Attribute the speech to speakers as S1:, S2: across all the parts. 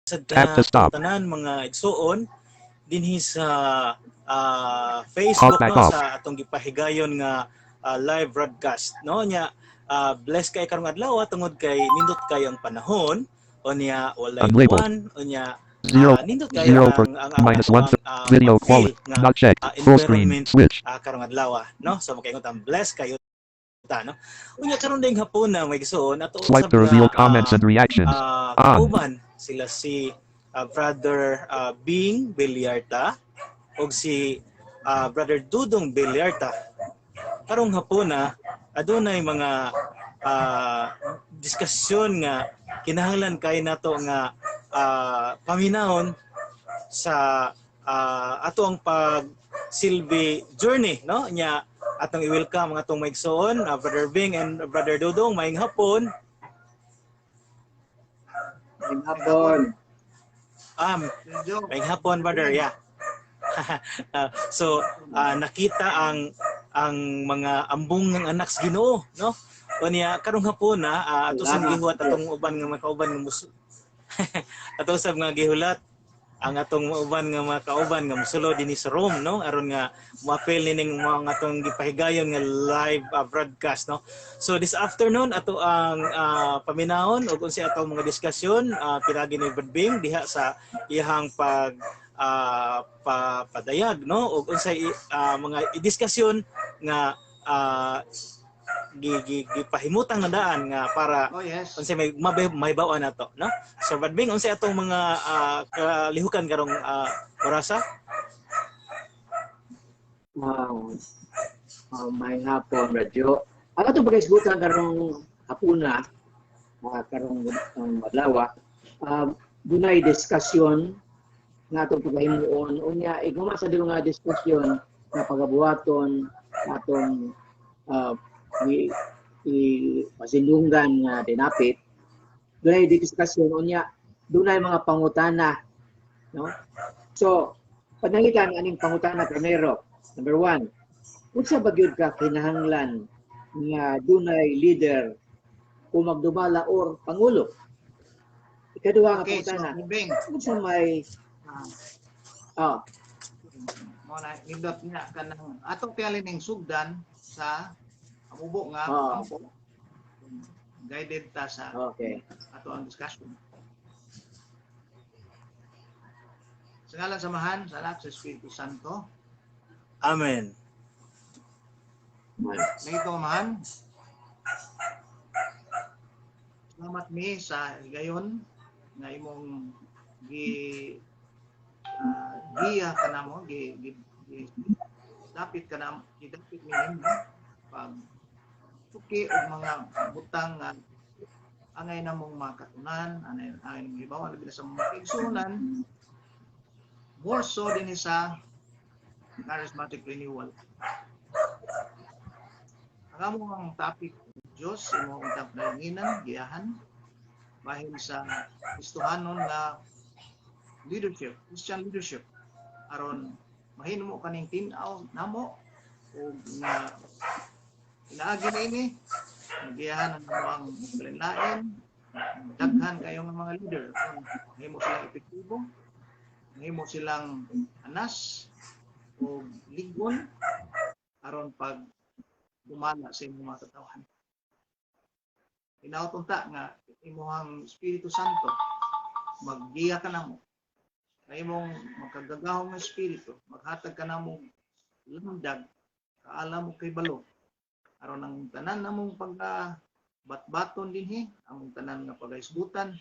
S1: Tap to stop. Tanan mga igsuon dinhi sa Facebook no sa atong gipahigayon nga live broadcast no nya bless kay karong adlaw tungod kay nindot kay ang panahon o niya walay buwan o niya nindot kay ang video quality not checked full screen switch karong adlaw no so makaingon ang bless kayo ta no unya karon ding hapon na may igsuon ato
S2: swipe to reveal comments and reactions
S1: uban sila si Brother Bing Villarta o si Brother Dudong Villarta. Karong hapon na adunay mga diskusyon nga kinahanglan kay nato nga paminahon sa ato ang pag-silbi journey no nya atong i-welcome ang atong maigsoon Brother Bing and Brother Dudong maayong hapon.
S3: Maayong hapon.
S1: Maayong hapon brother yeah. So nakita ang mga ambong ng anak sa Ginoo no o niya karong hapon na ato sa gihulat atong uban nga makauban nga ato sa mga gihulat ang atong uban nga makauban nga mosulod dinhi sa Rome no aron nga moapil nining mga atong gipahigayon nga live broadcast no so this afternoon ato ang paminahon ug unsa atong mga diskusyon piragi ni Brother Bing diha sa iyang padayag no ug unsay mga diskusyon nga gipahimutang na daan nga para unsay may bawaan nato no so Brother Bing unsay atong mga kalihukan karong orasa
S3: may hapon radyo ang atong pagkaisgutan karong hapuna karong adlaw dunay diskusyon nga atong paghimuon unya iguma sa dilo nga diskusyon nga pagabuhaton atong masinlunggan nga dinapit dunay diskusyon unya dunay mga pangutana no so panangitan aning pangutana primero number 1 unsa ba gyud ka kinahanglan nga dunay leader o magdumala or pangulo ikaduha nga pangutana unsa may
S4: mo na nindot nga kanang atong pialin ning sugdan sa amubo nga guided ta sa ato ang discussion sa ngalan samahan sa Anak sa Espiritu Santo
S1: amen
S4: nagito mahan salamat mi sa higayon nga imong giya kanamo dapit kanamo gidapit mi pag suki og mga butang nga angay namong makatunan angay namong ibawa labi sa mga igsunan more so din sa charismatic renewal ang among topic Diyos imong untang dalanginan giyahan bahin sa Kristohanon nga leadership Christian leadership aron mahimo kaning tin-aw namo o nga inaagi ini magiyahan ang mga lain daghan kayo ng mga leader mahimo silang epektibo mahimo silang anas o ligon aron pag dumala sa imong mga katawhan inautunta nga imong Espiritu Santo maggiya ka namo kay imong magkagagahong nga espiritu maghatag ka namo lundag kaalam mo kay balo aron ang tanan namong pagbatbaton dinhi ang tanan nga pagaisgutan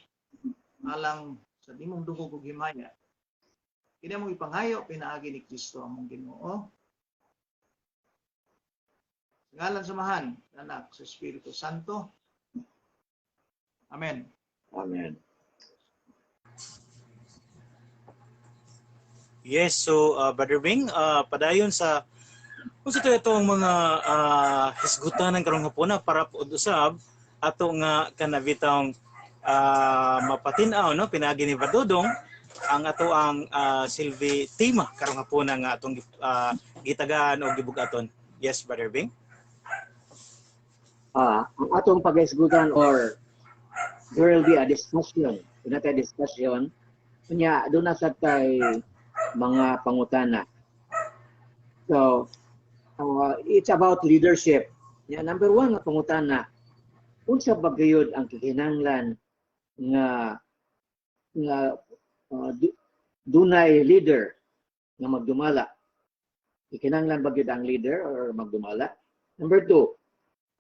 S4: alang sa dimong dugog ug himaya kini mong ipanghayo pinaagi ni Kristo among Ginoo ngalan samahan Anak sa Espiritu Santo amen
S3: amen.
S1: Yes, so Brother Bing, padayon sa kung sa itong mga hisgutanan karong hapon na para usab ato nga kanabitang mapatinaw no pinagi ni Badudong ang ato ang silbi tema karong hapon nga atong gitagaan o gibugaton. Yes, Brother Bing.
S3: Ang atong pag-isgutan or there will be a discussion, discussion Unya doon na sa tay mga pangutana. So, it's about leadership. Ya, number one nga pangutana, unsa ba gayud ang kinahanglan nga dunay leader nga magdumala? Kinahanglan ba gyud ang leader or magdumala? Number two,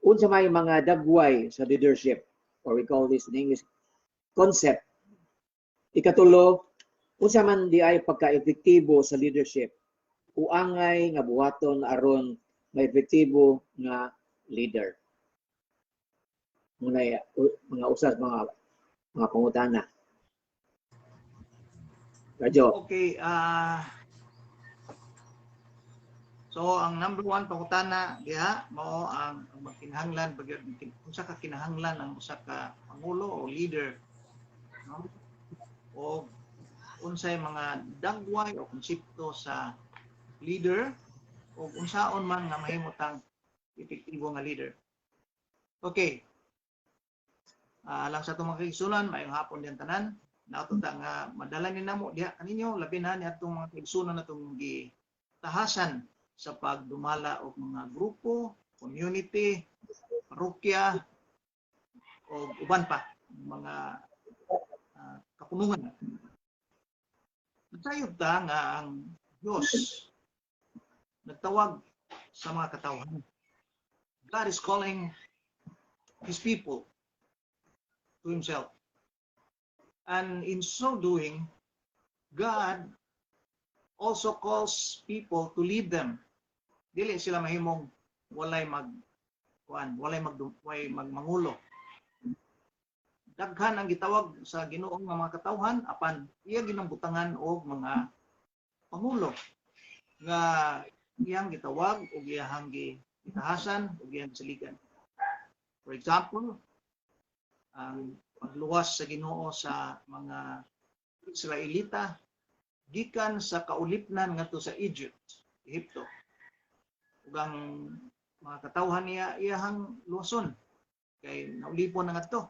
S3: unsa may mga dagway sa leadership, or we call this in English concept. Ikatulo, unsa man di ay pagka-epektibo sa leadership, uangay nga buhaton aron may epektibo nga leader. Muna mga usas mga pangutana. Radyo.
S4: Okay, so ang number one pangutana diha mao ang magkinahanglan bagyod unsa ka kinahanglan ang usa ka pangulo o leader, no? O unsay mga dagway o konsepto sa leader o unsaon man nga mahimutang epektibo nga leader. Okay. Alang sa itong mga kaigsunan, mayong hapon din tanan. Nautunta nga madala ni namo diha kaninyo labi na ni atong mga kaigsunan natong gitahasan sa pagdumala og mga grupo, community, parokya o uban pa mga kapunungan. Nasayod ta nga ang Diyos nagtawag sa mga katawhan. God is calling His people to Himself. And in so doing, God also calls people to lead them. Dili sila mahimong walay magmangulo. Daghan ang gitawag sa Ginoo nga mga katawhan apan iya ginambutangan og mga pangulo nga iyang gitawag o iyang gitahasan o iyang saligan. For example, ang pagluwas sa Ginoo sa mga Israelita gikan sa kaulipnan ngadto sa Egypto. Ug ang mga katawhan niya iyang luwason kay naulipon na ngadto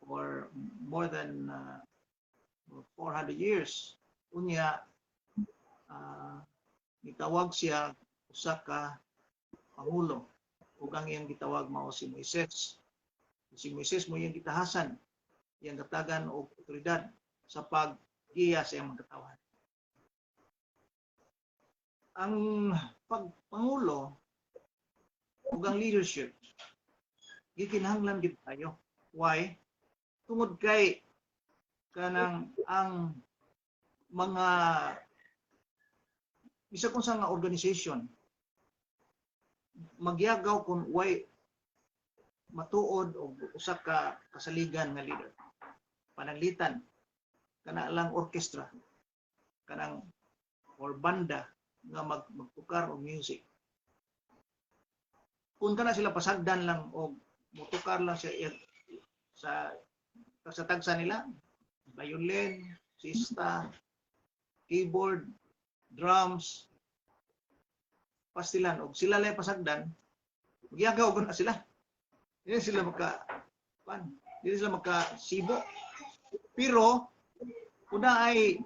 S4: for more than 400 years. Unya gitawag siya usa ka pangulo ug ang iyang gitawag mao si Moises. Si Moises mo iyang gitahasan, iyang katagan og otoridad sa paggiya sa iyang mga katawhan. Ang pagpangulo ug ang leadership gikinahanglan gid tayo. Why? Tungod kay kanang ang mga isa kung sa nga organization magyagaw kung way matuod o usa ka kasaligan nga leader. Pananglitan kana lang orkestra kanang or banda nga magtukar og music. Kung kana sila pasagdan lang og mutukar lang sa tagsa nila, violin, sista, keyboard, drums, pastilan og sila lay pasagdan, magyagaw na sila. Hindi sila magkasibo. Pero kung na ay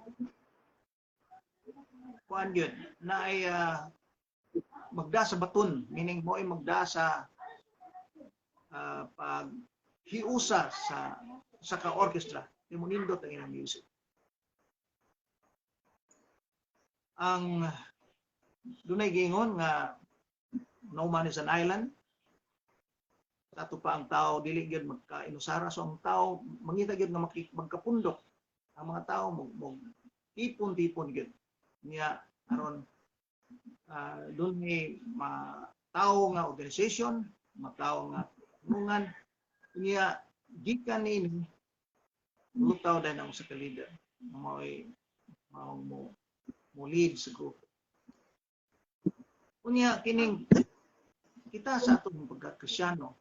S4: magda sa baton, meaning mo ay magda sa paghiusa sa ka-orchestra, di mo nindot ang ilang music. Ang dunay giingon nga no man is an island. Ato pa ang tao dili gyud magkainusara, so ang tao mangita gyud nga magkapundok. Ang mga tao tipon-tipon gyud niya aron doon may tao nga organization, tao nga tungan niya gikan ni lutaw din ang sa leader mo lead sa group. Unya kining kita sa atong pagka-Kristyano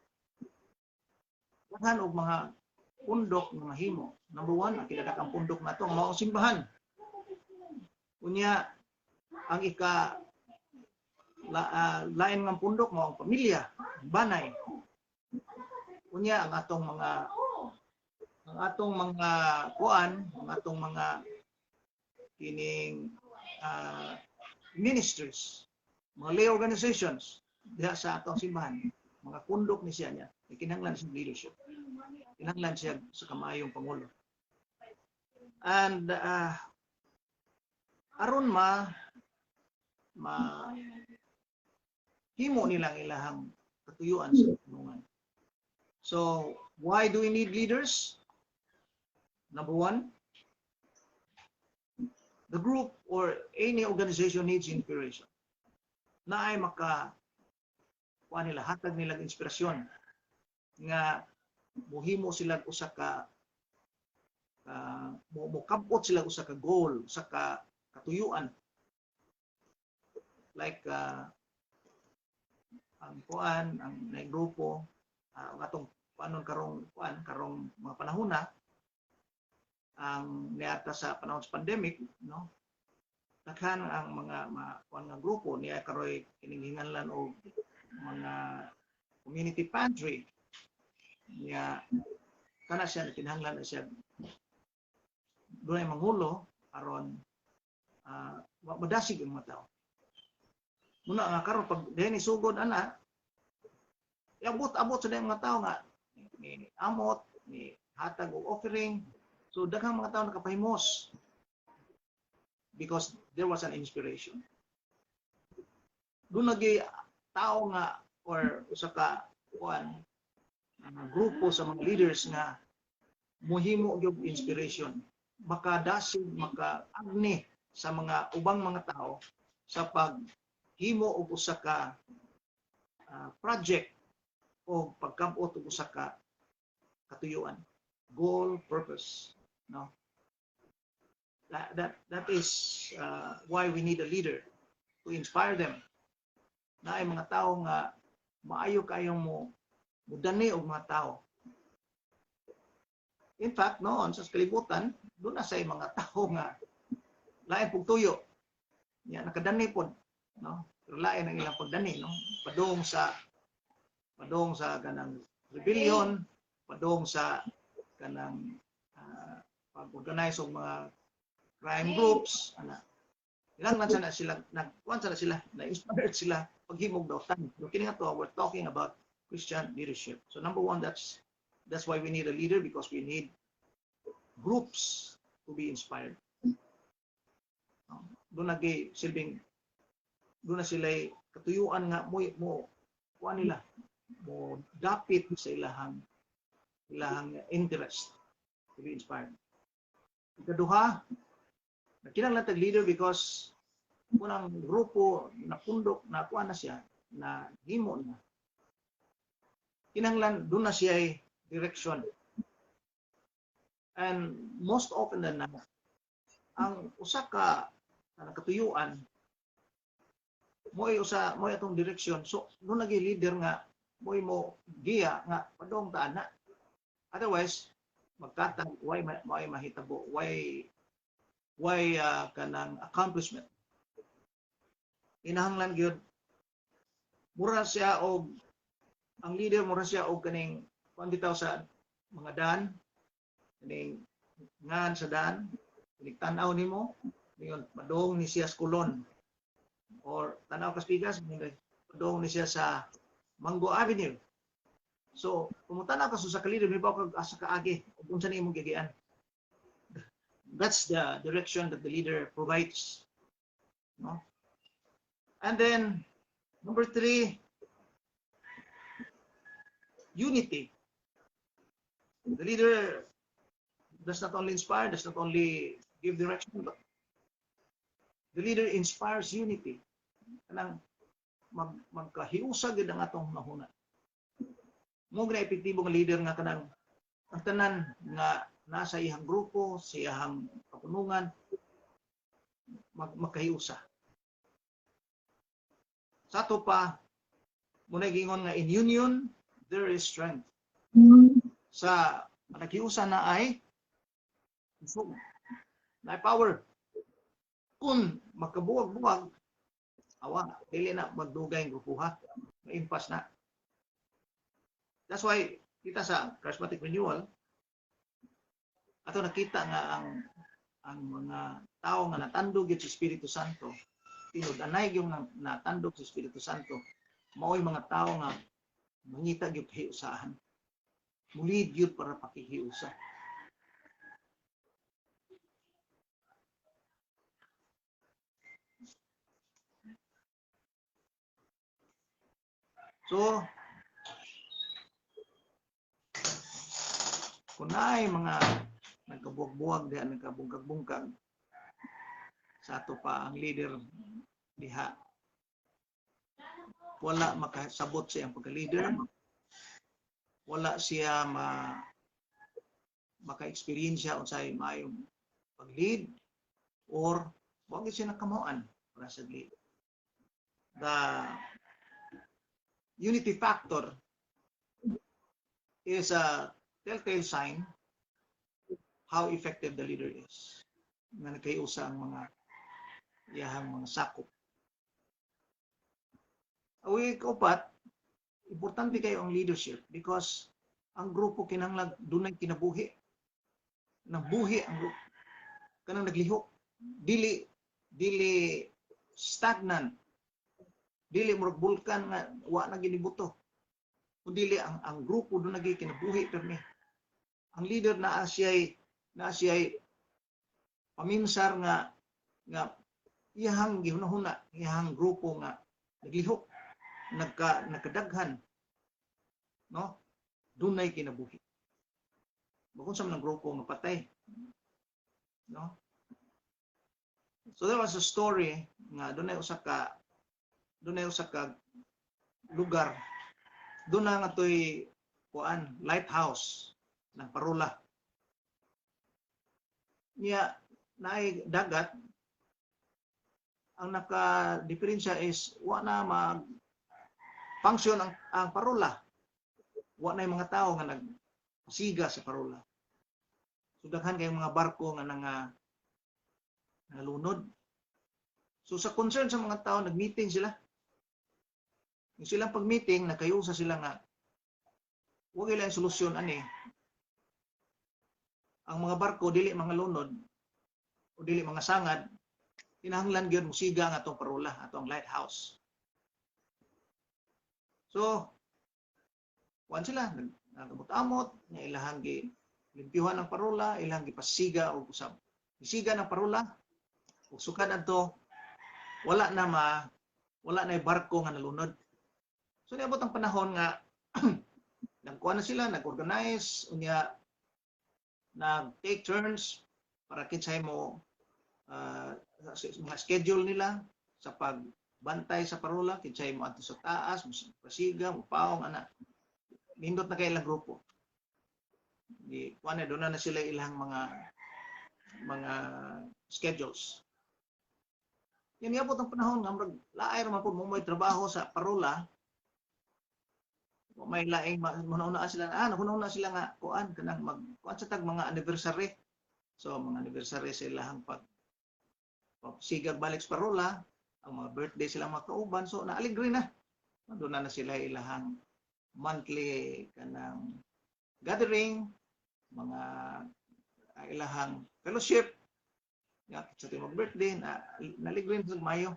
S4: daghan og mga pundok nga mahimo. Number one, ang kinadakang pundok nato ang mao simbahan. Unya ang lain nga pundok mao ang pamilya, banay. Unya ang atong mga kuan, ang atong mga kining ministries, mga lay organizations diha sa atong simbahan, mga kundok ni siya niya, kinahanglan sa leadership. Kinahanglan siya sa kamayong pangulo. And aron himo nilang ilahang katuyuan sa tunungan. So, why do we need leaders? Number one, the group or any organization needs inspiration. Na ay hatag nilang inspirasyon nga muhimo sila usa ka mukabot sila usa ka goal, usa ka katuyuan. Like ang grupo atong panon karong mga panahon na ang niata sa panahon sa pandemic, no? Daghan ang mga grupo niya karoy kininghingnan og mga community pantry niya kana siya kinahanglan na siya dunay manghulo aron madasig ang mga tao. Muna nga karon pag dihini sugod ana abot sa mga tao nga ni amot ni hatag og offering. So daghang mga tao nakapahimos because there was an inspiration. Doon lagi tao nga or usa ka grupo sa mga leaders nga muhimo og inspiration, makadasig, makaagni sa mga ubang mga tao sa paghimo og usa ka project o pagkamot og usa ka katuyuan, goal, purpose. No, that is why we need a leader to inspire them. Na ay mga tao nga maayo kayong mudani og mga tao. In fact, noon sa kalibutan, doon na say mga tao nga lain pug tuyo. Ya nakadani pod, no? Pero lain ang ilang pagdani, no? Padung sa kanang rebellion, padung sa kanang pag-organize og mga crime groups, ilang sana sila na-inspired sila paghimog daw tan. So kini nga to, we're talking about Christian leadership. So number one, that's why we need a leader, because we need groups to be inspired. Doon na sila katuyuan nga mo nila mo dapit sa ilahang interest to be inspired. Ikaduha, kinahanglan tag leader because unang grupo na pundok na kuha na siya na himo na. Kinahanglan doon na siya direction. And most often than not, ang usa ka katuyuan mo atong direction. So doon lagi leader nga mo giya nga padong taana. Otherwise magkatag why mahitabo, why kanang accomplishment. Kinahanglan gyud mura siya og ang leader mura siya og kaning kuan bitaw sa mga dan, kaning ngan sa dan, kaning tan-aw nimo niyon padong ni siya sa Kulon or tan-aw Kaspigas padong ni siya sa Mango Avenue. So, pumunta na ka sa ka-leader, may bawa kag asa kaagi, kung saan imong gigian. That's the direction that the leader provides. No? And then, number 3, unity. The leader does not only inspire, does not only give direction, but the leader inspires unity. Kanang magkahiusag gid ang atong nahuna. Mo na epektibong leader nga kanang ang tanan nga nasa iyang grupo, sa iyang kapunungan magkahiusa. Sa ato pa muna gingon nga in union there is strength. Sa naghiusa na ay power. Kung magkabuwag-buwag awa, dili na magdugay ang grupuha, maimpas na. That's why kita sa charismatic renewal ato nakita nga ang mga tao nga natandog gyud sa Espiritu Santo, tinud-anay yung natandog sa Espiritu Santo, mao'y mga tao nga mangita gyud hiusahan. Mulid gyud para pakihiusa. So, kung naay mga nagkabuwag-buwag diha, nagkabungkag-bungkag sa ato pa ang leader diha, wala makasabot siya ang pagka-leader, wala siya maka-experience unsay maayong pag-lead, or wag siya nakamuan para sa lead. The unity factor is a telltale sign how effective the leader is. Nga nagkayusa ang mga iyahang mga sakop. Awi kaupat, importante kayo ang leadership because ang grupo kinahanglan dunay kinabuhi. Nabuhi ang grupo. Kanang naglihok. Dili stagnant. Dili murag bulkan nga wa na ginibuto. Kundi ang grupo doon naging kinabuhi permi. Ang leader na siya'y paminsar nga iyahang gihunahuna, iyahang grupo nga naglihok, nagkadaghan, no? Dunay kinabuhi. Bakun sa mga grupo nga patay, no? So there was a story nga dunay usa ka lugar. Doon na nga to'y lighthouse ng Parula. Niya, naay dagat, ang naka-diferensya is wa na mag-function ang Parula. Wa na yung mga tao nga nagsiga sa Parula. So daghan kayong mga barko nga nalunod. So sa concern sa mga tao, nag-meeting sila. Yung silang pag-meeting, nagkayusa sila nga, huwag ilang solusyon ani. Ang mga barko, dili mga lunod, o dili mga sangad, kinahanglan gyud musiga nga atong Parula, atong lighthouse. So, kuan sila, nagkamot-amot, nga ilahang limpyuhan ng Parula, ilahang gipasiga o usab. Isiga ng Parula, ug sukad adto, wala na barko nga nalunod. So niabot ang panahon nga nagkuha na sila, nag-organize, unya nag-take turns para kinsay mo mga schedule nila sa pagbantay sa Parula, kinsay mo adto sa taas, pasiga, mupaong ana. Nindot na kay ilang grupo. Di kuha na doon na sila ilang mga schedules. Yan niabot ang panahon nga laay ra man pud mo may trabaho sa Parula. May laing manuna sila nakununa sila nga kuan kanang kuan sa tag mga anniversary. So mga anniversary sila hang sigag balik sa Parula, ang mga birthday sila mga kauban, so naaligre na. Doon na sila ilahang monthly kanang gathering, mga ilahang fellowship, nga sa timog birthday naligre sa Mayo.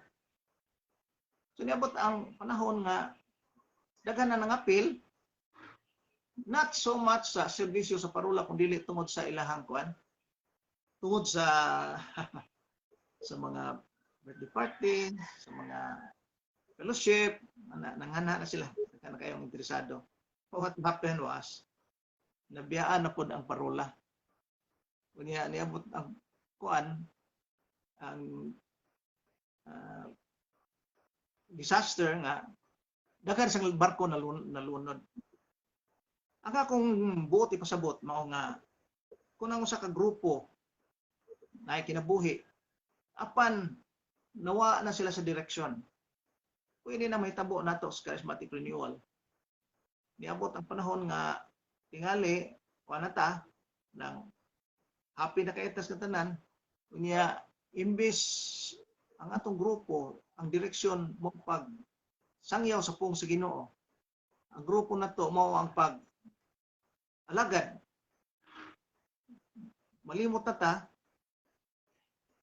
S4: So niabot ang panahon nga daghan na nangapil, not so much sa serbisyo sa Parula kundi tungod sa ilahang kuan, tungod sa sa mga birthday party, sa mga fellowship, nanghana na sila, na kayong interesado. What happened was, nabiyaan na po ang Parula. Kunya niabot ang kuan, ang disaster nga, daghan sa barko nalunod. Ang akong buot ipasabot, mao nga, kung ang usa ka grupo na kinabuhi, apan nawa na sila sa direksyon, pwede na mahitabo nato sa charismatic renewal. Niabot ang panahon nga tingali kuan ta nang happy na kaitas ng tanan, unya imbis ang atong grupo ang direksyon mo pag sangyaw sa pung sa Ginoo, ang grupo na to mao ang pag alagad. Malimot na ta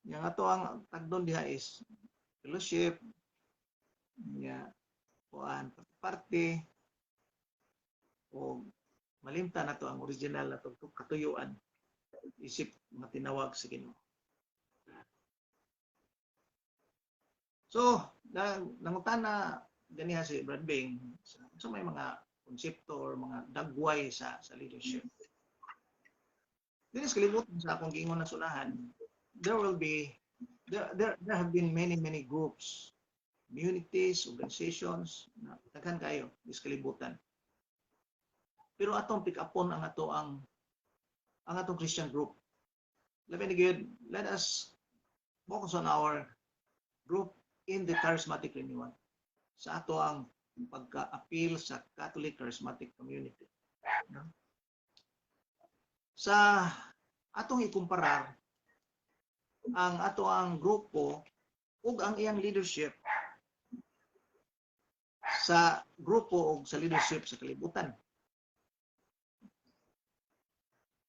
S4: Yang ato ang tagdon diha is fellowship, nya kuan parte o malimtan nato ang original na katuyuan isip mga tinawag sa Ginoo. So, nangutana ganiha si Brad Bing sa may mga konsepto or mga dagway sa leadership. Dinis kalibutan sa akong giingon na sunahan, there have been many groups, communities, organizations na daghan kayo dis kalibutan. Pero atong pick upon ang atong Christian group. Labi ni good, let us focus on our group in the charismatic renewal. Sa ato ang pagka-appeal sa Catholic charismatic community. No? Sa atong ikumparar ang ato ang grupo ug ang iyang leadership sa grupo ug sa leadership sa kalibutan.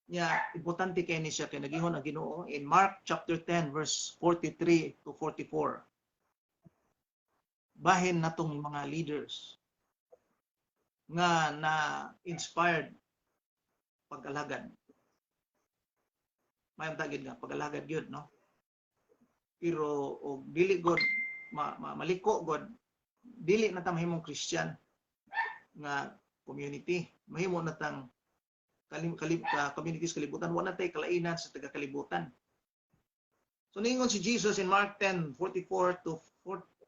S4: Nya importante kay ni siya kay nagihon ang Ginoo in Mark chapter 10 verse 43 to 44. Bahin natong mga leaders nga na inspired pag-alagad. May tagid nga pag-alagad gyud, no? Pero og dili god maliko god, dili na ta mahimong Christian nga community. Mahimo na tang communities kalibutan, wala tay kalainan sa taga kalibutan. So ningon si Jesus in Mark 10:43 to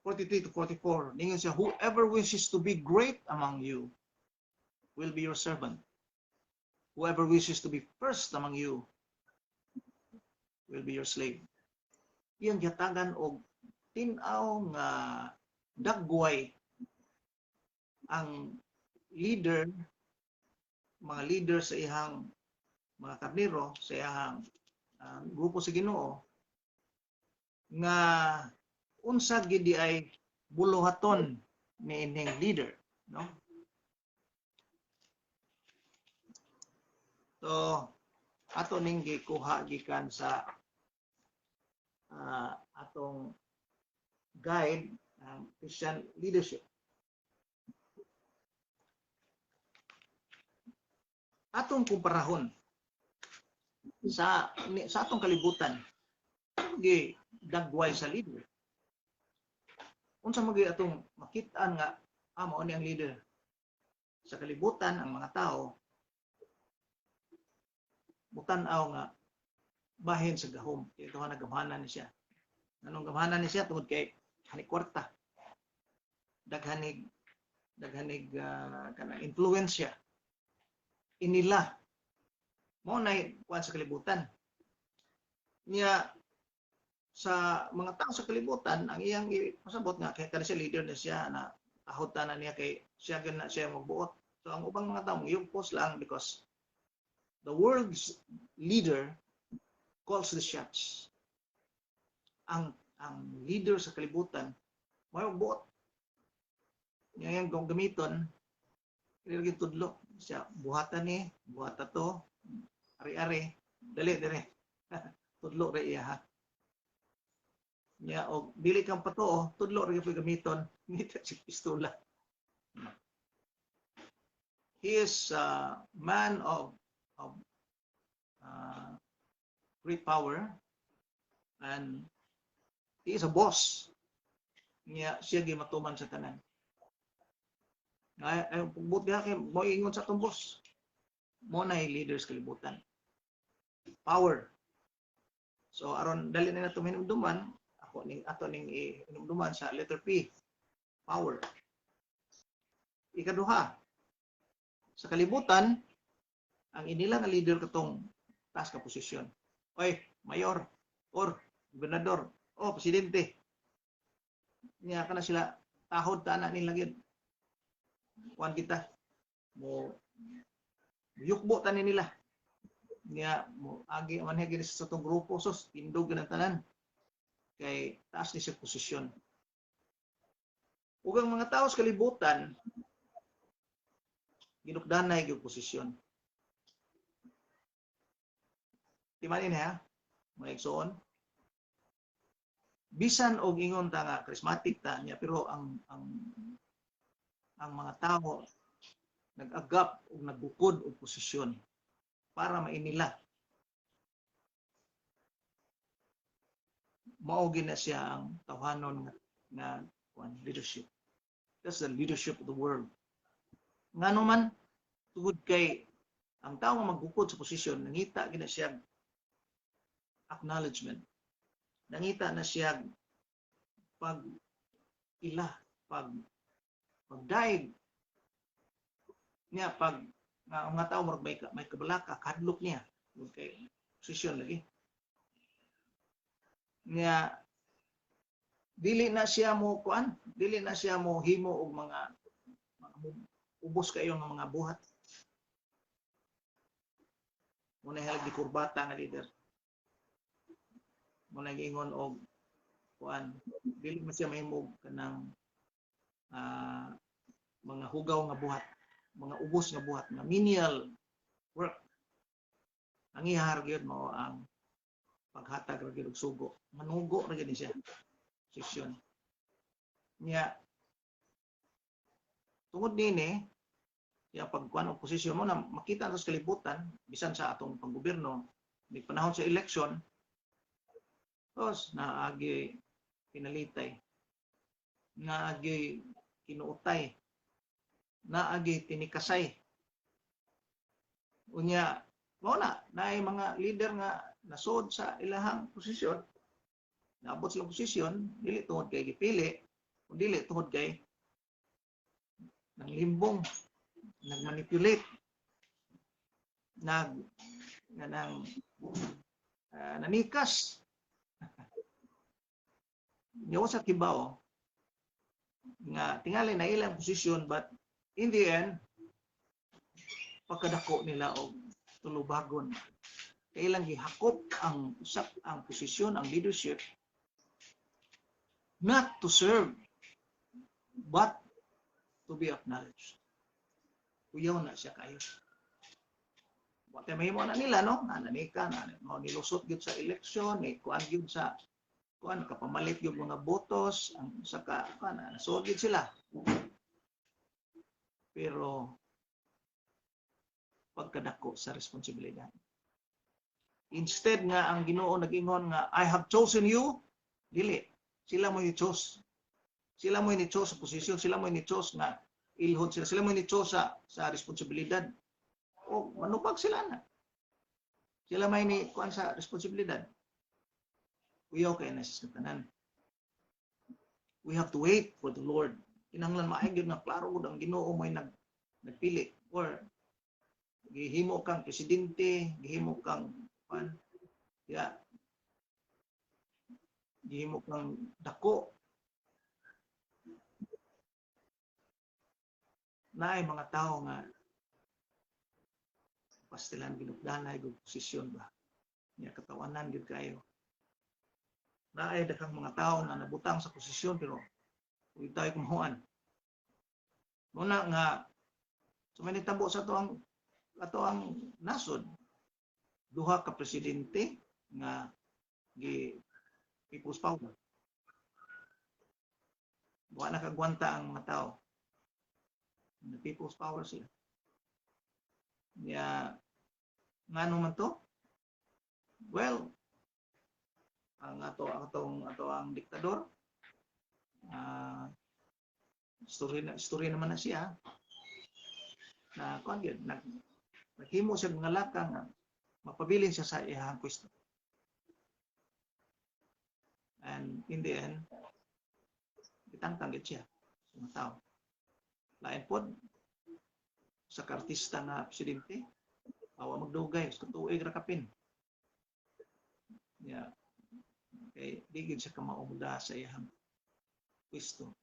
S4: 44, ningon siya, whoever wishes to be great among you will be your servant. Whoever wishes to be first among you will be your slave. Iyang gihatagan og tin-aw nga dagway ang leader, mga leader sa ihang mga karnero, sa ihang grupo sa Ginoo nga unsa gid di ay buluhaton ni ining leader, no? So ato ning gikuha gikan sa atong guide Christian leadership. Atong kumparahon sa atong kalibutan gi dagway sa leader. Unsa mo gyud atong makit-an nga mao ni ang leader sa kalibutan, ang mga tao mutan-aw nga bahin sa gahom. Ito nga nagamhanan ni siya. Anong gamhanan ni siya tungod kay hanig kwarta. Daghanig kana influensya inila mo na kuan sa kalibutan. Niya sa mga tao sa kalibutan, ang iyang pasabot nga kay kana siya leader na siya na ahotan na niya kay siya gana siya magbuot. So ang ubang mga tao yugpos lang because the world's leader calls the shots. Ang leader sa kalibutan may magbuot. Niya yang gamiton ilagay tudlo siya buhatan ni buhata to ari-ari dali dire tudlo ra iya ha. Nya og dili kang patuo tudlo ra gyud gamiton ngita si pistola. He is a man of great power and he is a boss. Nya siya gyud matuman sa tanan. Ay pagbut diha kay mo ingon sa atong boss. Mo na leaders kalibutan. Power. So aron dali na nato hinumduman, ato ning hinumduman sa letter P. Power. Ikaduha, sa kalibutan, ang inila nga leader katong taas ka posisyon. Oy, mayor or gobernador o presidente. Niya kana sila tahod ta ana nila gyud. Kuan kita mo yukbo tanin nila niya mo agi man hagi sa tong grupo sos tindog ng tanan kay taas ni sa posisyon ug ang mga tao sa kalibutan ginukdanay gyud posisyon timanin ha mga igsoon bisan og ingon ta nga charismatic ta niya, pero ang mga tao nag-agap o nagbukod og posisyon para mainila. Mao gina siya ang tawhanon nga leadership. That's the leadership of the world. Ngano man tungod kay ang tao nga magbukod sa posisyon, nangita gina siya acknowledgement. Nangita na siya pag pagdaig niya, pag ang mga tao may kabalaka, kadlok niya. Okay, posisyon lagi. Niya, dili na siya mo himo og mga ubos kayo ng mga buhat. Muna halag di kurbata nga leader. Muna giingon og dili man siya mahimog kanang mga hugaw nga buhat, mga ubos nga buhat, mga menial work. Ang ihar gyud mao ang paghatag ra gyud og sugo. Manugo ra gyud siya. Session. Niya tungod nini, ya pagkuan og posisyon mo na makita sa kalibutan bisan sa atong panggobyerno ni panahon sa election, tos naagi pinalitay, naagi kinuutay, naagi tinikasay. Unya mao na naay mga leader nga nasod sa ilahang posisyon, naabot silang posisyon dili tungod kay gipili, kundi dili tungod kay nanglimbong, nagmanipulate, nanikas. Yawa sa kibaw nga tingali na ilang posisyon, but in the end pagkadako nila og tulubagon. Kailang gihakop ang posisyon, ang leadership, not to serve but to be acknowledged. Kuyaw na siya kayo. Wate mahimo na nila, no? Nanika, nilusot yun sa eleksyon, kuan yun sa kapamalit yung mga botos, ang saka, nasod yun sila. Pero, pagkadako sa responsibilidad. Instead nga, ang Ginoo nag-ingon nga, I have chosen you, dili. Sila mo ni-chose. Sila mo ni-chose sa posisyon, sila mo ni-chose nga ilhod sila mo ni-chose sa responsibilidad. O manupag sila na. Sila may ni kuan sa responsibilidad. Uyaw kay na sa tanan. We have to wait for the Lord. Kinahanglan maayod na klaro ang Ginoo mo'y nagpili, or gihimo kang presidente, gihimo kang gihimo kang dako. Naay mga tao nga pastilan ginugdanay og posisyon ba. Niya katawanan gid kayo. Naay daghang mga tao nga nabutang sa posisyon pero ug tayo kumuhuan. Muna nga sumanitabo sa ato ang nasod, duha ka presidente nga People's Power. Buwan na kagwanta ang mga tao. The People's Power sila. Nga naman to? Well, ang ang diktador, story naman na siya. Na kuan gyud naghimo siya mga lakang nga mapabilin siya sa iyang pwesto. And in the end, itangtang gid siya sa mga tao. Lain pod sa kartista nga presidente, awa magdugay sa tuig ra kapin. Yeah. Okay, di gid siya kamaumuda sa iyang pwesto.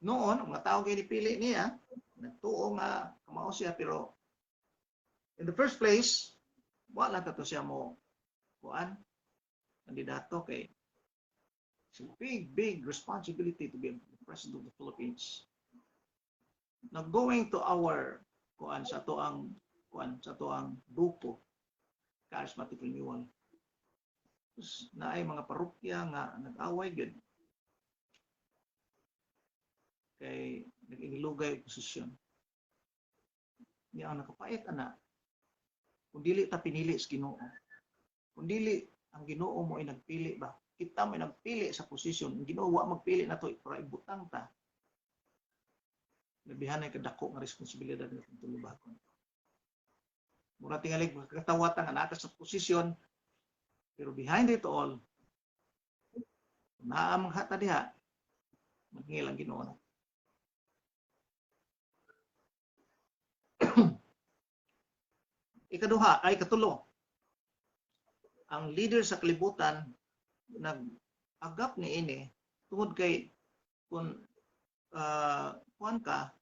S4: Noon, mga tao kay dipili niya, nagtuo nga kamao siya, pero in the first place, wala ka to siya mo kuan kandidato kay it's a big responsibility to be the president of the Philippines. Now going to our sa to ang grupo, Charismatic Renewal, Na ay mga parokya nga nag-away gyud kay nag-inilugay posisyon. Niya ang nakapait ana. Kung dili ta pinili sa Ginoo. Kung dili ang Ginoo mo ay nagpili ba? Kita may nagpili sa posisyon. Ang Ginoo wa magpili nato para ibutang ta. Labihan ay kadako nga responsibilidad ng tulubagon. Mura tingali katawatan nga nata sa posisyon pero behind it all naa ang hata diha magingil ang Ginoo. Ikaduha ay katulo. Ang leader sa kalibutan nag-agap ni ini tungod kay kung kuan ka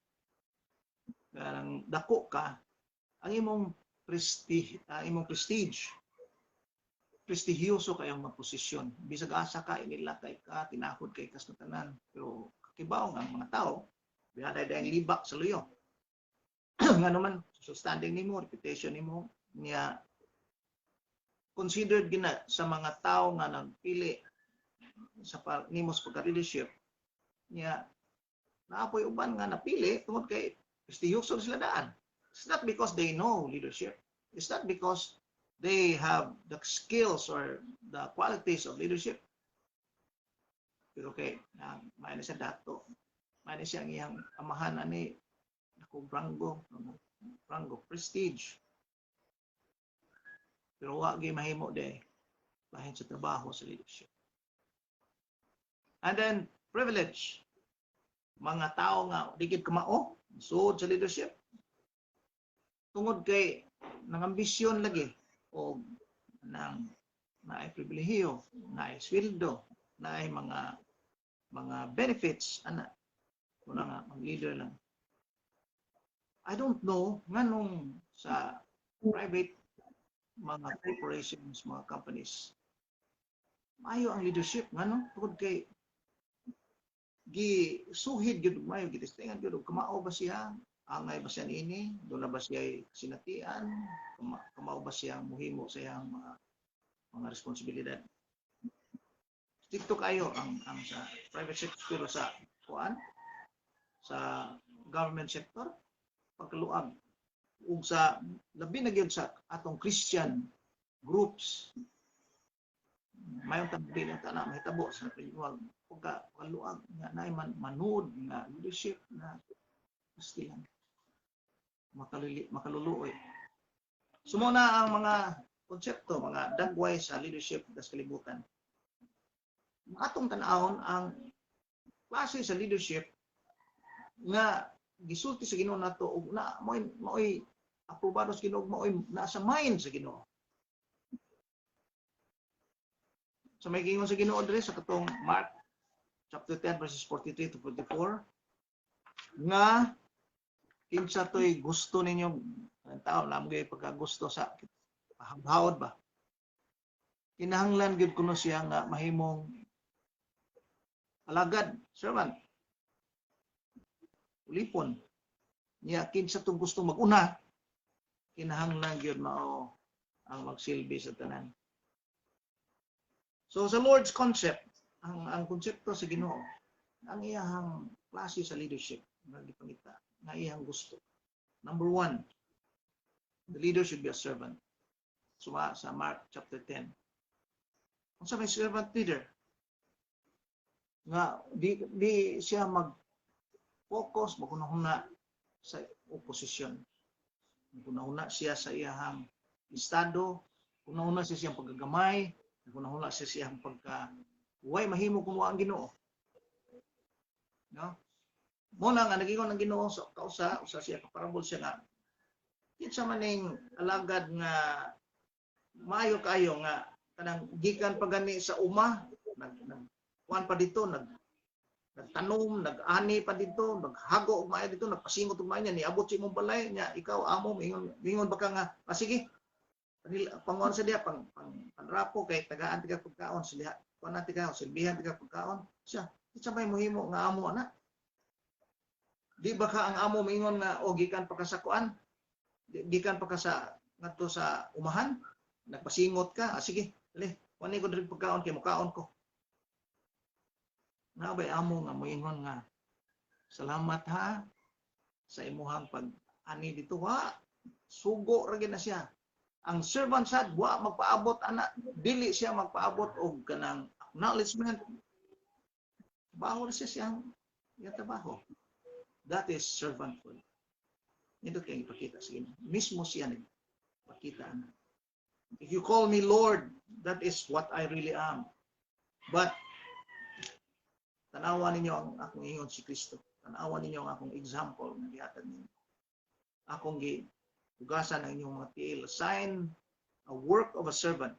S4: kanang dako ka ang imong prestige prestigiyoso kayong mga posisyon bisag asa ka inilakay ka tinahod kay kasnutanan pero kakibaw ang mga tao biyaday dayang libak sa luyo nga naman so standing nimo reputation nimo niya considered gina sa mga tao nga nagpili sa nimo sa pagka-leadership niya naapoy uban nga napili tungod kay prestigiyoso sila daan. It's not because they know leadership. It's not because they have the skills or the qualities of leadership. Pero kay may na siya dato. May na siya ang iyang amahan ani ako rango prestige. Pero wa gyud mahimo de bahin sa trabaho sa leadership. And then privilege. Mga tao nga digid kamao sud sa leadership. Tungod kay nangambisyon lagi o nang naay pribilehiyo, naay sweldo, naay mga benefits ana kuna nga ang leader lang. I don't know nganong sa private mga corporations, mga companies maayo ang leadership ngano tungod kay gisuhid gyud maayo gitistingan gyud kamao ba siya angay ba siya niini do na ba siya sinatian kamao ba siya muhimo sa iyang mga responsibilidad. Dito kayo ang sa private sector sa kuan sa government sector pagkaluag ug sa labi na gyud sa atong Christian groups mayong tabi lang ta na mahitabo sa pagluag pagkaluag nga naay manood nga leadership na gusto lang makaluluoy. Sumo na ang mga konsepto, mga dagway sa leadership sa kalibutan. Atong tan-awon ang klase sa leadership nga gisulti sa Ginoo nato ug na moy aprobado sa Ginoo moy nasa mind sa Ginoo. So may gingon sa Ginoo diri sa katong Mark chapter 10 verses 43 to 44 nga kinsa to'y gusto ninyo ang tao lamgay pagkagusto sa hawd ba kinahanglan gyud kuno siya nga mahimong alagad servant ulipon niya kinsa tong gusto maguna kinahanglan gyud mao ang magsilbi sa tanan. So sa Lord's concept ang konsepto sa Ginoo ang iyang klase sa leadership nga gipangita nga iyang gusto. Number 1, the leader should be a servant. Suma sa Mark chapter 10. Kung sa may servant leader, nga di siya mag-focus, magunahuna sa oposisyon. Magunahuna siya sa iyang estado, magunahuna siya siyang paggagamay, magunahuna siya siyang huway mahimo kung ang Ginoo. No? Muna nga nagingon ang Ginoo sa kausa siya kaparabol siya nga kinsa maning alagad nga maayo kayo nga kanang gikan pagani sa uma kuan pa dito nagtanom nag-ani pa dito naghago og maayo dito nagpasingot og maayo niya niabot si imong balay niya ikaw amo mingon ba ka nga sige pangon sa diha panrapo kay tagaan tiga pagkaon sa diha kuan natin ka silbihan tiga pagkaon siya kinsa may mohimo nga amo ana. Di ba ka ang amo mingon nga o gikan pa ka sa kuan? Gikan pa ka sa ngadto sa umahan? Nagpasingot ka? Sige, dali. Wani ko diri pagkaon kay mukaon ko. Nabay amo nga moingon nga salamat ha sa imuhang pag ani dito ha. Sugo ra gyud na siya. Ang servant sad wa magpaabot ana, dili siya magpaabot og kanang acknowledgement. Trabaho na siya siyang trabaho. That is servanthood. Ito kaya ipakita sa inyo. Mismo siya nagpakita. If you call me Lord, that is what I really am. But, tanawan ninyo ang akong ingon si Kristo. Tanawan ninyo ang akong example na gihatag ninyo. Akong gihugasan ang inyong mga tiil. Sign a work of a servant.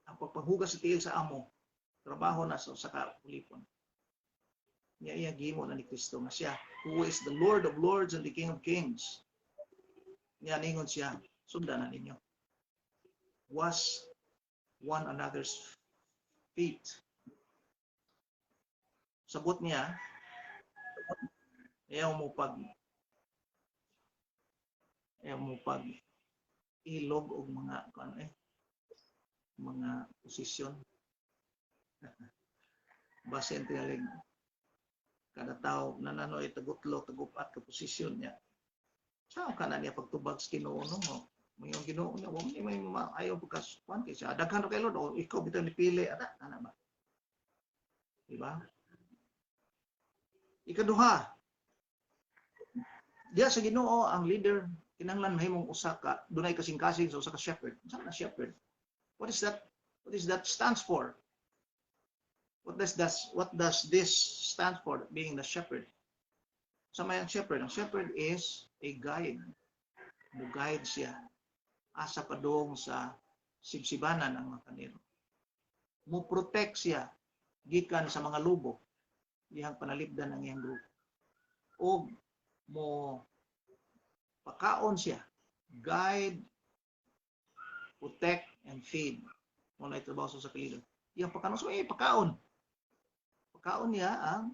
S4: Ang pagpaghugas sa tiil sa amo, trabaho na sa kapulipon. Niya gimo na ni Kristo na siya, who is the Lord of Lords and the King of Kings. Niya ningon siya, sundan na ninyo. Was one another's feet. Sabot niya, ayaw mo pag ilog og mga posisyon. Basin tinalig kada tao nananoy tagutlo tagupat ka posisyon niya. Sao kana niya pagtubag sa Ginoo mo? Mayong Ginoo niya, wala may ayaw pagkasuan kay siya. Daghan ra kay Lord o ikaw bitaw ni pili ana ba? Diba? Ikaduha, diya sa Ginoo ang leader kinahanglan mahimong usa ka dunay kasing-kasing sa usa ka shepherd. Unsa na shepherd? What is that? What is that stands for? What does this stand for, being the shepherd? Sa may ang shepherd? Ang shepherd is a guide. Mo-guide siya. Asa padung sa sibsibanan ang mga kaniro. Mo-protect siya gikan sa mga lubo. Iyang panalipdan ang iyang grupo. O mo pakaon siya. Guide, protect, and feed. Muna itrabaho sa kalidon. Iyang pakaon. So, pakaon. Pagkaon niya ang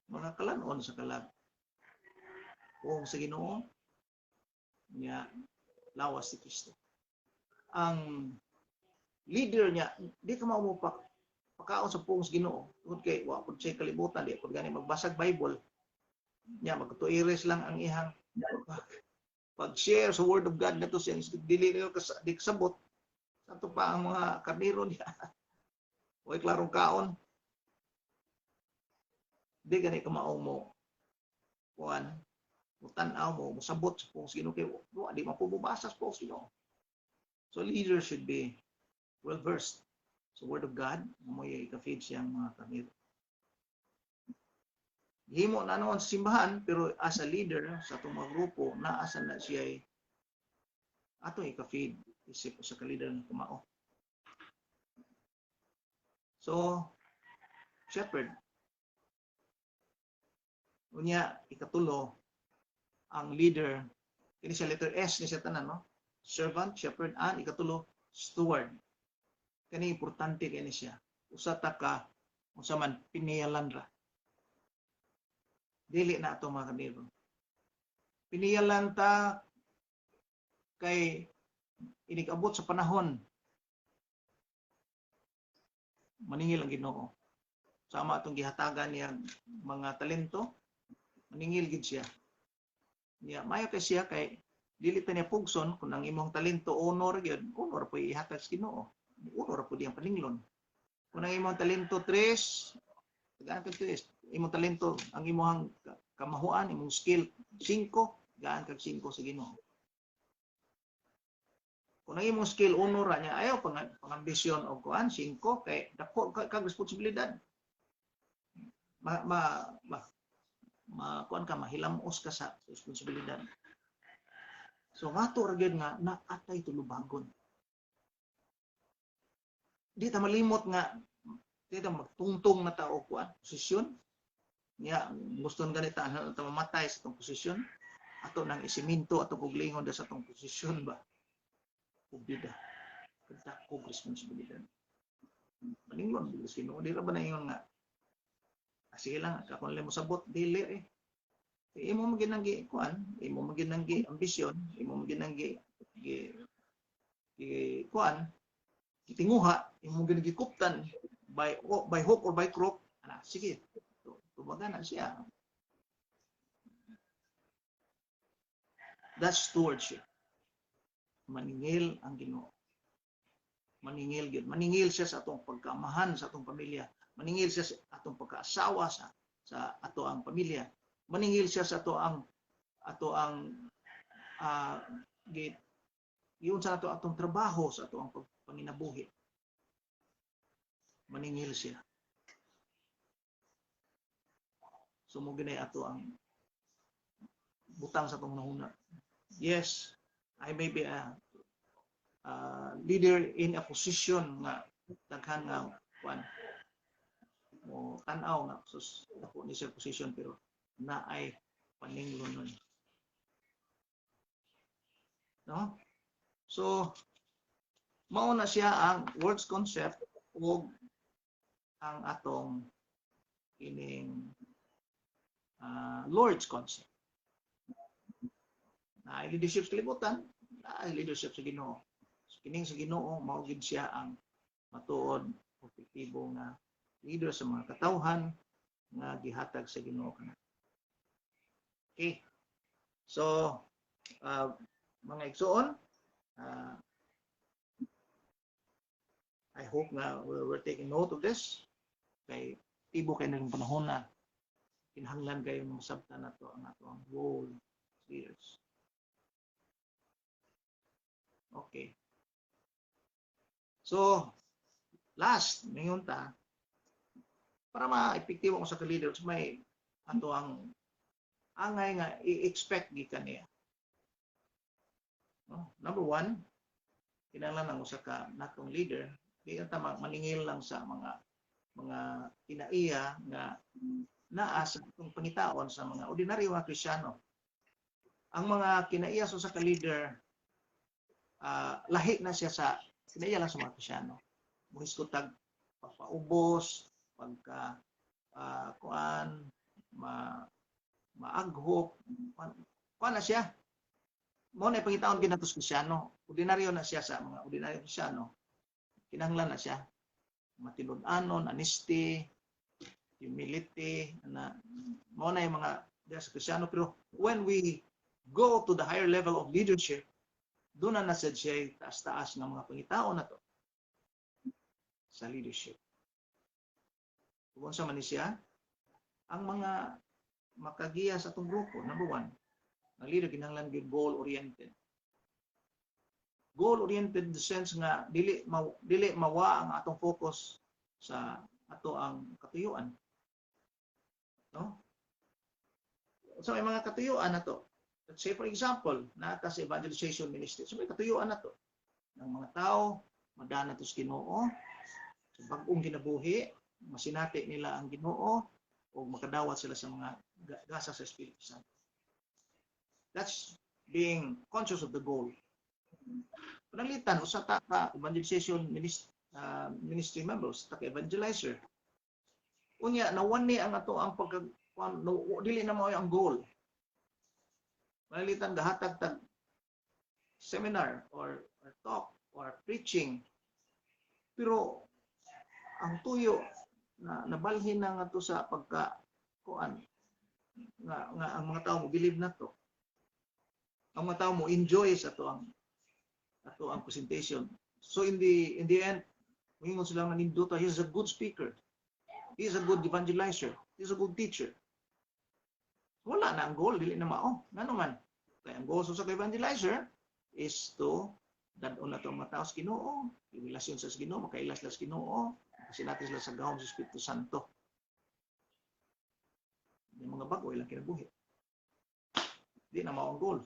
S4: mga kalanon sa kalag. Kung sa Ginoo niya lawas si Kristo. Ang leader niya, di ka maumupak pagkaon sa puong sa Ginoo. Tungod kay wa pud siya kalibutan, di pud gani magbasag Bible. Niya magtuiris lang ang ihang pag-share sa Word of God nato siya dili niyo di kasabot. Santo pa ang mga karniro niya. Way klarong kaon. Di gani ka mao mo kuan tan-aw mo sabot sa pong Ginoo kay di mapubasa sa pong Ginoo. So leader should be well versed sa Word of God, mo i-feed siyang mga kaniro. Himo na noon sa simbahan pero as a leader sa itong mga grupo naasa na siya atong i-feed isip sa ka-leader ng kumao. So shepherd. Unya, ikatulo, ang leader, kini siya letter S ni siya tanan, no? Servant, shepherd, and ikatulo, steward. Kani importante kini siya. Usa ta ka, unsa man piniyalan ra. Dili na ato mga kaniro. Piniyalan ta kay inig-abot sa panahon. Maningil ang Ginoo. Sama atong gihatagan niya mga talento, maningil gid siya. Niya mayo kay siya kay dili ta niya pugson kun ang imong talento honor gyud, honor po ihatag sa Ginoo. Honor po diyang paninglon. Kung ang imong talento 3, gaan kag 3. Imong talento ang imong kamahuan, imong skill 5, gaan kag 5 sa Ginoo. Kung ang imong skill honor niya ayaw pang-ambisyon og kuan 5 kay dako kag responsibilidad. Kuan ka mahilamos ka sa responsibilidad. So ngato ra gyud nga naatay tulubagon. Di ta malimot nga di ta magtungtong na ta og kuan posisyon. Nya guston ganita ta mamatay sa tong posisyon. Ato nang isiminto ato kog lingon sa tong posisyon ba. Ubida. Kada kog responsibilidad. Malingon bilis Ginoo di ra ba na ingon nga sige lang, kung mo sabot, dili eh. Imo mo ginanggi, kuan, imo mo ginanggi ambisyon, imo mo ginanggi, kuan, kitinguha, imong ginigikuptan by hook or by crook, sige, tubagan na siya. That's stewardship. Maningil ang Ginoo. Maningil gyud. Maningil siya sa atong pagkaamahan sa atong pamilya. Maningil siya sa atong pagkaasawa sa ato ang pamilya. Maningil siya sa ato ang giun sa ato atong trabaho, sa ato ang panginabuhi. Maningil siya. So mo ginay ato ang butang sa atong nahuna. Yes, I may be a leader in a position nga daghan nga kuan mo tan-aw nga sus ako ni siya position pero naay paninglonon. No? So mao na siya ang words concept ug ang atong ining Lord's concept. Na leadership sa libutan, na leadership sa Ginoo. So, kining sa Ginoo mao gid siya ang matuod epektibo nga leader sa mga katawhan nga gihatag sa Ginoo kana. Okay. So mga igsoon, I hope nga we're taking note of this. Kay tibo kay nang panahon na kinahanglan kayo masabtan nato ang ato ang role as leaders. Okay. So, last, ngayon ta, para ma-epektibo ko sa ka-leaders, may ato ang angay nga i-expect gikan niya. No? Number one, kinahanglan ang usa ka natong leader, di ta maningil lang sa mga kinaiya nga naa sa itong pangitaon sa mga ordinaryo nga Kristiyano. Ang mga kinaiya sa usa ka leader, lahi na siya sa kinaiya lang sa mga Kristiyano. Muhiskutag pagpaubos, pagka kuan, maaghok, kuan na siya. Mo na pangitaon ginatos Kristiyano. Ordinaryo na siya sa mga ordinaryo Kristiyano. Kinahanglan na siya. Matinud-anon, honesty, humility, na mo na yung mga sa Kristiyano. Pero when we go to the higher level of leadership, doon na nasad siya taas-taas ng mga pangitaon na to sa leadership. Kung sa man siya, ang mga makagiya sa atong grupo, number one, ang leader kinahanglan gyud goal-oriented. Goal-oriented in the sense nga dili mawa ang atong focus sa ato ang katuyuan. No? So may mga katuyuan na to. Let's say for example, nata sa evangelization ministry. So may katuyuan na to. Ng mga tao, madana to sa Ginoo, sa bagong kinabuhi, masinati nila ang Ginoo, o makadawat sila sa mga gasa sa Espiritu Santo. That's being conscious of the goal. Panalitan, usa ta ka evangelization ministry members, ta ka evangelizer. Unya, nawani ang ato ang dili na mao ang goal. Panalitan gahatag tag seminar or talk or preaching. Pero ang tuyo na nabalhin na nga to sa pagka kuan nga ang mga tao mo believe na to. Ang mga tao mo enjoy sa ato ang presentation. So in the end, moingon sila nga ninduta, he's a good speaker. He's a good evangelizer. He's a good teacher. Wala na ang goal, dili na mao. Ngano man? Kaya ang goal sa evangelizer is to dadon na itong mga tao sa Ginoo, relasyon sa Ginoo, makailas sila sa Ginoo, kasi natin sila sa gahom sa Espiritu Santo. Yung mga bago, ilang kinabuhi. Hindi na mao ang goal.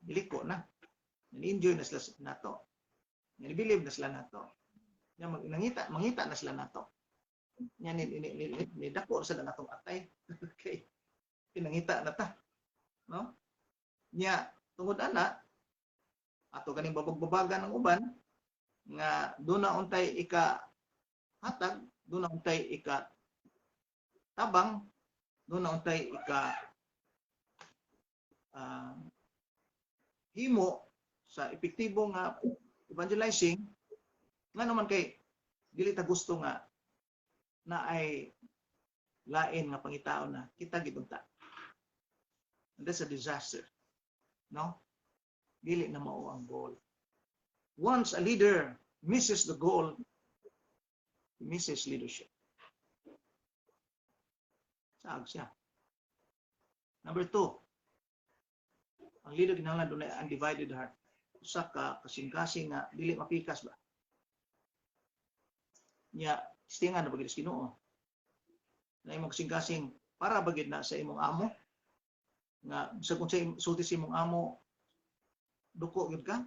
S4: Niliko na. Nani-enjoy na sila nato. Nani-believe na sila nato. Mangita na sila nato. Nidako sa natong atay. Okay. Pinangita na ta. No? Nya, tungod ana, ato kaning babag-babagan ng uban, nga doon na untay ika-hatag, doon na untay ika-tabang, doon na untay himo sa epektibo nga evangelizing, Nga naman kay dili ta gusto nga na ay lain nga pangitao na kita gibunta. And that's a disaster. No? Dili na mao ang goal. Once a leader misses the goal, he misses leadership. Saag siya. Number 2, ang leader kinahanglan doon ay undivided heart. Usa ka kasing-kasing nga dili mapikas ba. Nya istingan na bagid sa Ginoo. Na imong kasing-kasing para bagid na sa imong amo nga sa kung sa sulti sa imong amo duko gyud ka.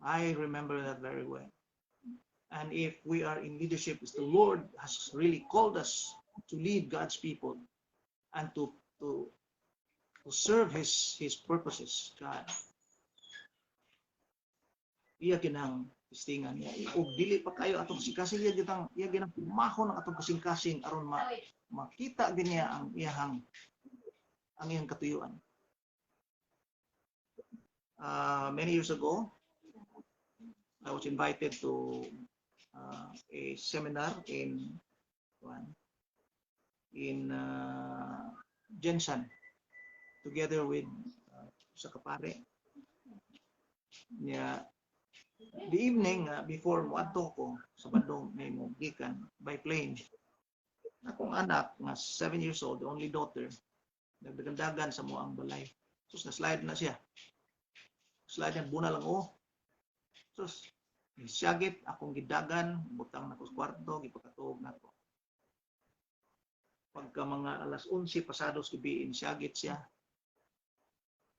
S4: I remember that very well. And if we are in leadership, the Lord has really called us to lead God's people and to serve His purposes, God. Iya kinang istingan niya. O dili pa kayo atong kasing-kasing iya ginang pumahon ang atong kasing-kasing aron makita din niya ang iyang katuyuan. Many years ago, I was invited to a seminar in Jensen together with sa kapare. Yeah, the evening before moadto ko sa Bandung may mo gikan by plane. Akong anak nga 7 years old, the only daughter, nagdagandagan sa mo ang balay. Sus na slide na siya. Slide niya buna lang Sus siyagit akong gidagan, butang na ko sa kwarto, gipakatuog na ko. Pagka mga alas 11 pasados gabiin, siyagit siya.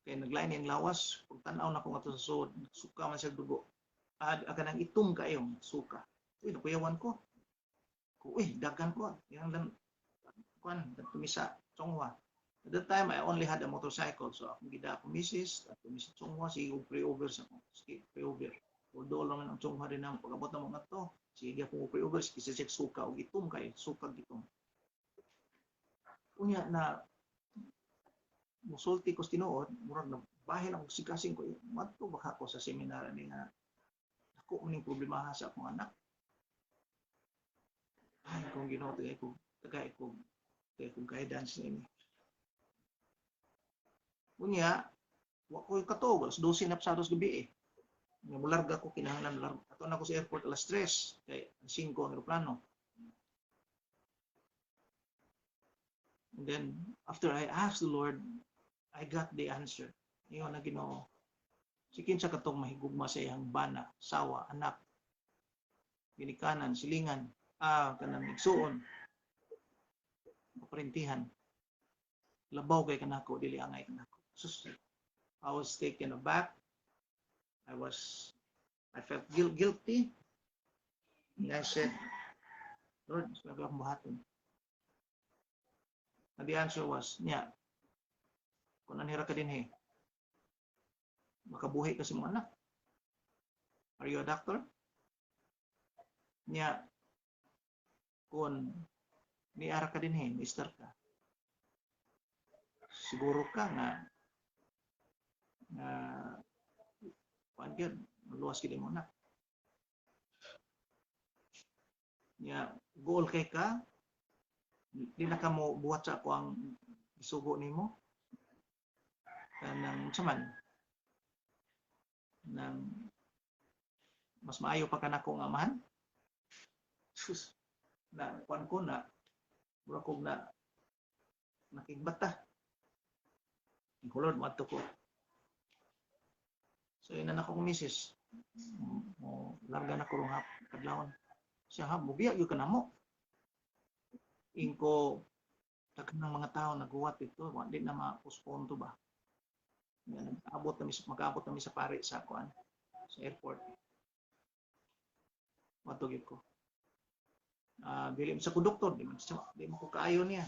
S4: Kaya naglain yung lawas, pagtanaw na ko nga sa sud, suka man siya dugo. Aga nang itom kayong suka. Uy, nakuyawan ko. Uy, dagan ko. Yang dan tumisa, Chonghua. At that time, I only had a motorcycle. So, akong gida ako misis, at tumisa Chonghua, sige kong pre-over sa ako. Sige, pre-over. Although lang ang Chonghua rin ang pag-abot na mga to. Sige akong pre-over, sige check suka, o itom kayo, suka gitong. Unya na, musulti ko tinuod, murag na bahin ako sikasing ko, madto baka ko sa seminar ni nga ako maning problema sa akong anak. Ay, kung Ginoo tagay ko guidance ni. Unya, wa ko katog, alas 12 na pasados gabi eh. Nga mularga ko kinahanglan larga. Ato na ko sa airport alas 3, kay 5 ang eroplano. And then after I asked the Lord, I got the answer. Iyon na Ginoo. Si kinsa katong mahigugma sa iyang bana, sawa, anak, ginikanan, silingan, kanang igsuon, parintihan. Labaw kay kanako, dili angay kanako. So, I was taken aback. I felt guilty. And I said, Lord, sabi akong buhaton. And the answer was, kung nanira ka din makabuhay ka sa mga anak. Are you a doctor? Kung niara ka din mister ka. Siguro ka nga kuan gyud maluwas gid mo anak. Goal kay ka, di na ka mo buhat sa ako ang isugo nimo. Kanang saman nang mas maayo pa kanako nga amahan. Sus, na kuan ko na mura ko na nakigbata. Ang kulod mo ko. So ina na ko misis. Mo larga na ko rong kadlawon. Siya mubiya gyud kanamo. Ingko daghan ng mga tao naguwat ito, di na ma-postpone to ba. Mag-abot kami sa pare sa kuan sa airport. Matugid ko. Bilim sa konduktor, di mo ko kaayo niya.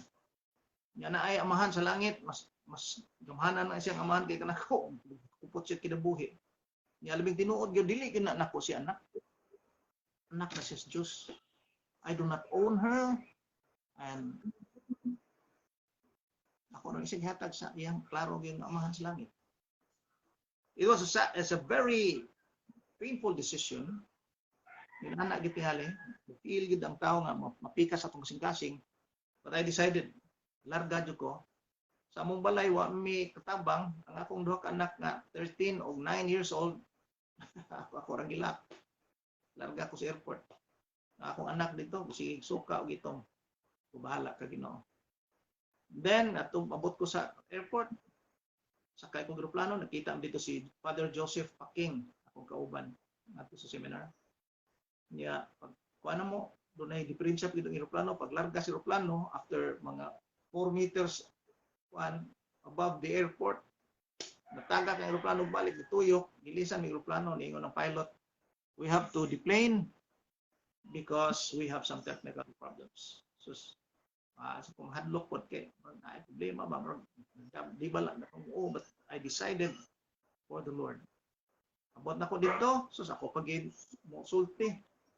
S4: Nya na ay amahan sa langit, mas gamhanan na siyang amahan kay kanako. Kupot siya kinabuhi. Nya labing tinuod gyud dili gina nako si anak. Anak na siya sa Diyos. I do not own her and ako nang isig hatag sa iyang klaro gyud amahan sa langit. It's a very painful decision, Anak gitingali, feel gid ang tao nga mapikas atong kasing-kasing. But I decided, larga jud ko. Sa among balay, wa mi katabang, ang akong duha ka anak nga 13 o 9 years old, ako rang gilak. Larga ko sa airport. Ang akong anak dito, sige suka o gitong, bahala ka Ginoo. Then, atong abot ko sa airport, sakay kong aeroplano, nakita dito si Father Joseph Paking, akong kauban, ato sa seminar. Niya, pag kuha mo, doon ay diferensya pag itong aeroplano, pag larga sa aeroplano, after mga 4 meters above the airport, natagak ang aeroplano, balik, ituyok, gilisan ng aeroplano, niingon ng pilot, we have to deplane because we have some technical problems. So, kung hadlok po kay, ay problema ba, di ba lang, but I decided for the Lord. Abot na ko dito, so ako pag-in, sulti,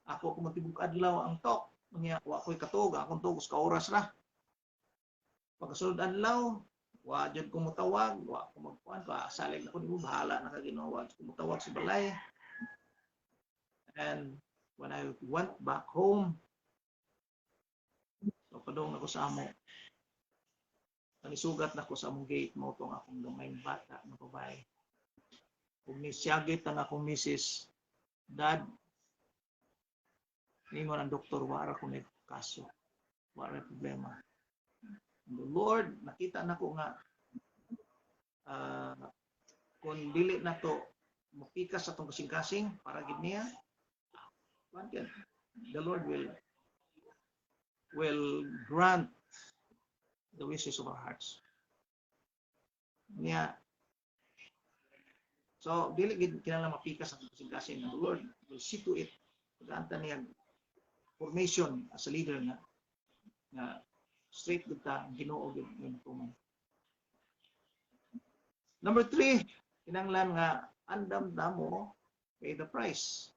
S4: ako kung matibuk adlaw ang tok, niya wa ko'y katog, akong tugos ka oras ra. Pagkasulod adlaw, wa jud ko mutawag, wa ko magkuan pa, salig na ko nimo bahala na ka Ginoo, wa ko mutawag sa balay. And when I went back home, so padong ako sa amo. Nanisugat na ko sa among gate mo tong akong gamay bata na babae. Kung nisyagit ang akong misis, Dad, ningon ang doktor, wala ko may kaso. Wala problema. And the Lord, nakita na ko nga, kung dili na to, mapikas sa itong kasing-kasing, para gid niya, the Lord will grant the wishes of our hearts. Niya, so, dili gid kinala mapikas ang kasing-kasing, the Lord will see to it. Pagkaanta niya, formation as a leader nga straight gud ta Ginoo gid yung tuman. Number 3, kinahanglan nga andam damo pay the price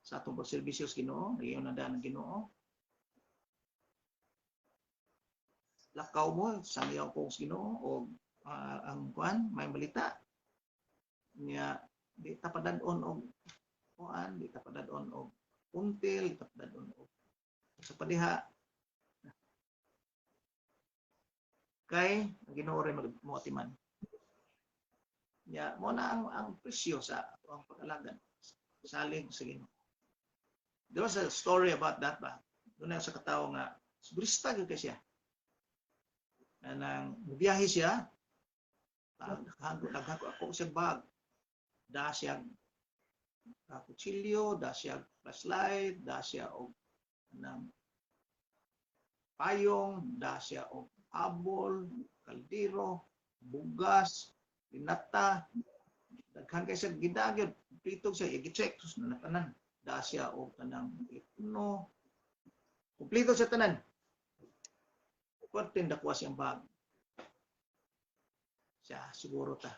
S4: sa atong pagserbisyo sa Ginoo, ngayon na daan ng Ginoo. Lakaw mo sa iyaw kong Ginoo o ang kuan may balita niya di tapadadon og kuan, di tapadadon og until tapadadon og sa padiha kay Ginoo ray moatiman. Ya, mo na ang presyo sa ang pag-alagan salig sa Ginoo. There was a story about that ba. Doon na sa katawo nga sigurista gyud kay siya. Nang biyahe siya, naghago ako sa bag. Da siya kutsilyo, da siya flashlight, da siya og ng payong, da siya og abol, kaldero, bugas, linata, daghan kay siya gidagyod, pitog siya i-check sus na tanan. Da siya og tanang ipno. Kumpleto siya tanan. Kuwartin dakuha siyang bag. Siya siguro ta.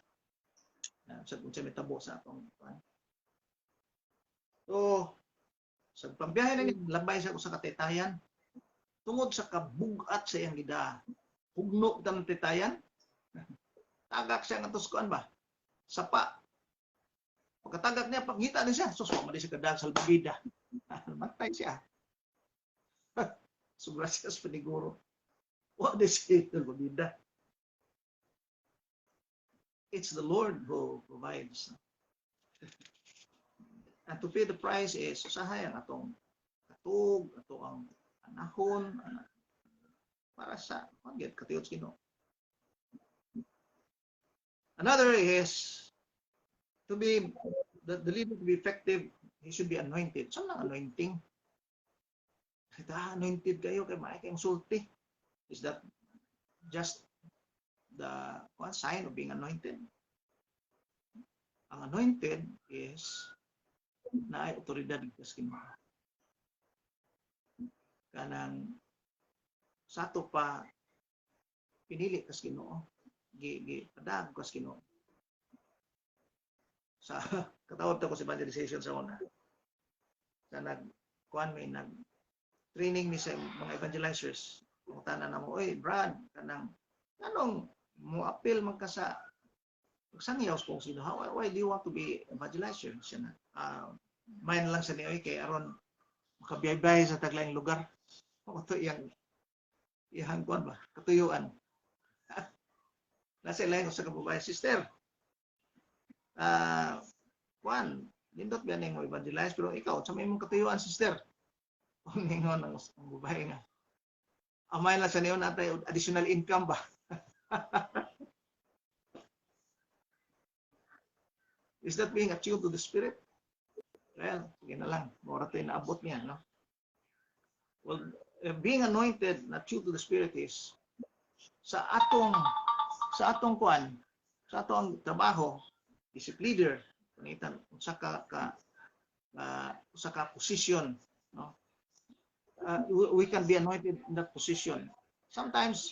S4: Sa kung siya may tabo sa atong kuan. So, sa pambiyahe na niya, labay siya ko sa katetayan. Tungod sa kabugat sa iyang gida. Hugno ng tetayan. Tagak siya ng tuskuan ba? Sapa. Pagkatagak niya, pagkita niya siya, suswa mo din siya kadag sa albabida. Matay siya. Sobra siya sa paniguro. What is it, albabida? It's the Lord who provides. And to pay the price is usahay ang atong katug, ato ang anahon, para sa katiyot Ginoo. Another is to be the leader to be effective, he should be anointed. Saan lang anointing? Anointed kayo kay maay kayong sulti. Is that just the one sign of being anointed? Ang anointed is na ay otoridad sa Ginoo. Kanang sato pa pinili kas Ginoo, padag kas Ginoo. Sa katawag ko sa evangelization sa una. Sa kuan may training ni sa mga evangelizers. Kung tanan na mo, oy Brad, kanang anong mo appeal man ka sa saan yaw kung sino, why do you want to be evangelizer? Siya na, main lang sa niyoy kay aron makabiyay-biyay sa taglaing lugar. O to iyang kuan ba? Katuyuan. Nasa ilahin sa kababayan, sister. Kuan, nindot ba ning mo evangelize pero ikaw sa may mong katuyuan, sister. Kung ningon ang babae nga. Amay lang sa niyo natay additional income ba? Is that being attuned to the Spirit? Well, sige na lang. Mura ito inaabot niya, no? Well, being anointed, attuned to the Spirit is sa atong kuan, sa atong trabaho, isip leader, panitan, sa ka position, no? We can be anointed in that position. Sometimes,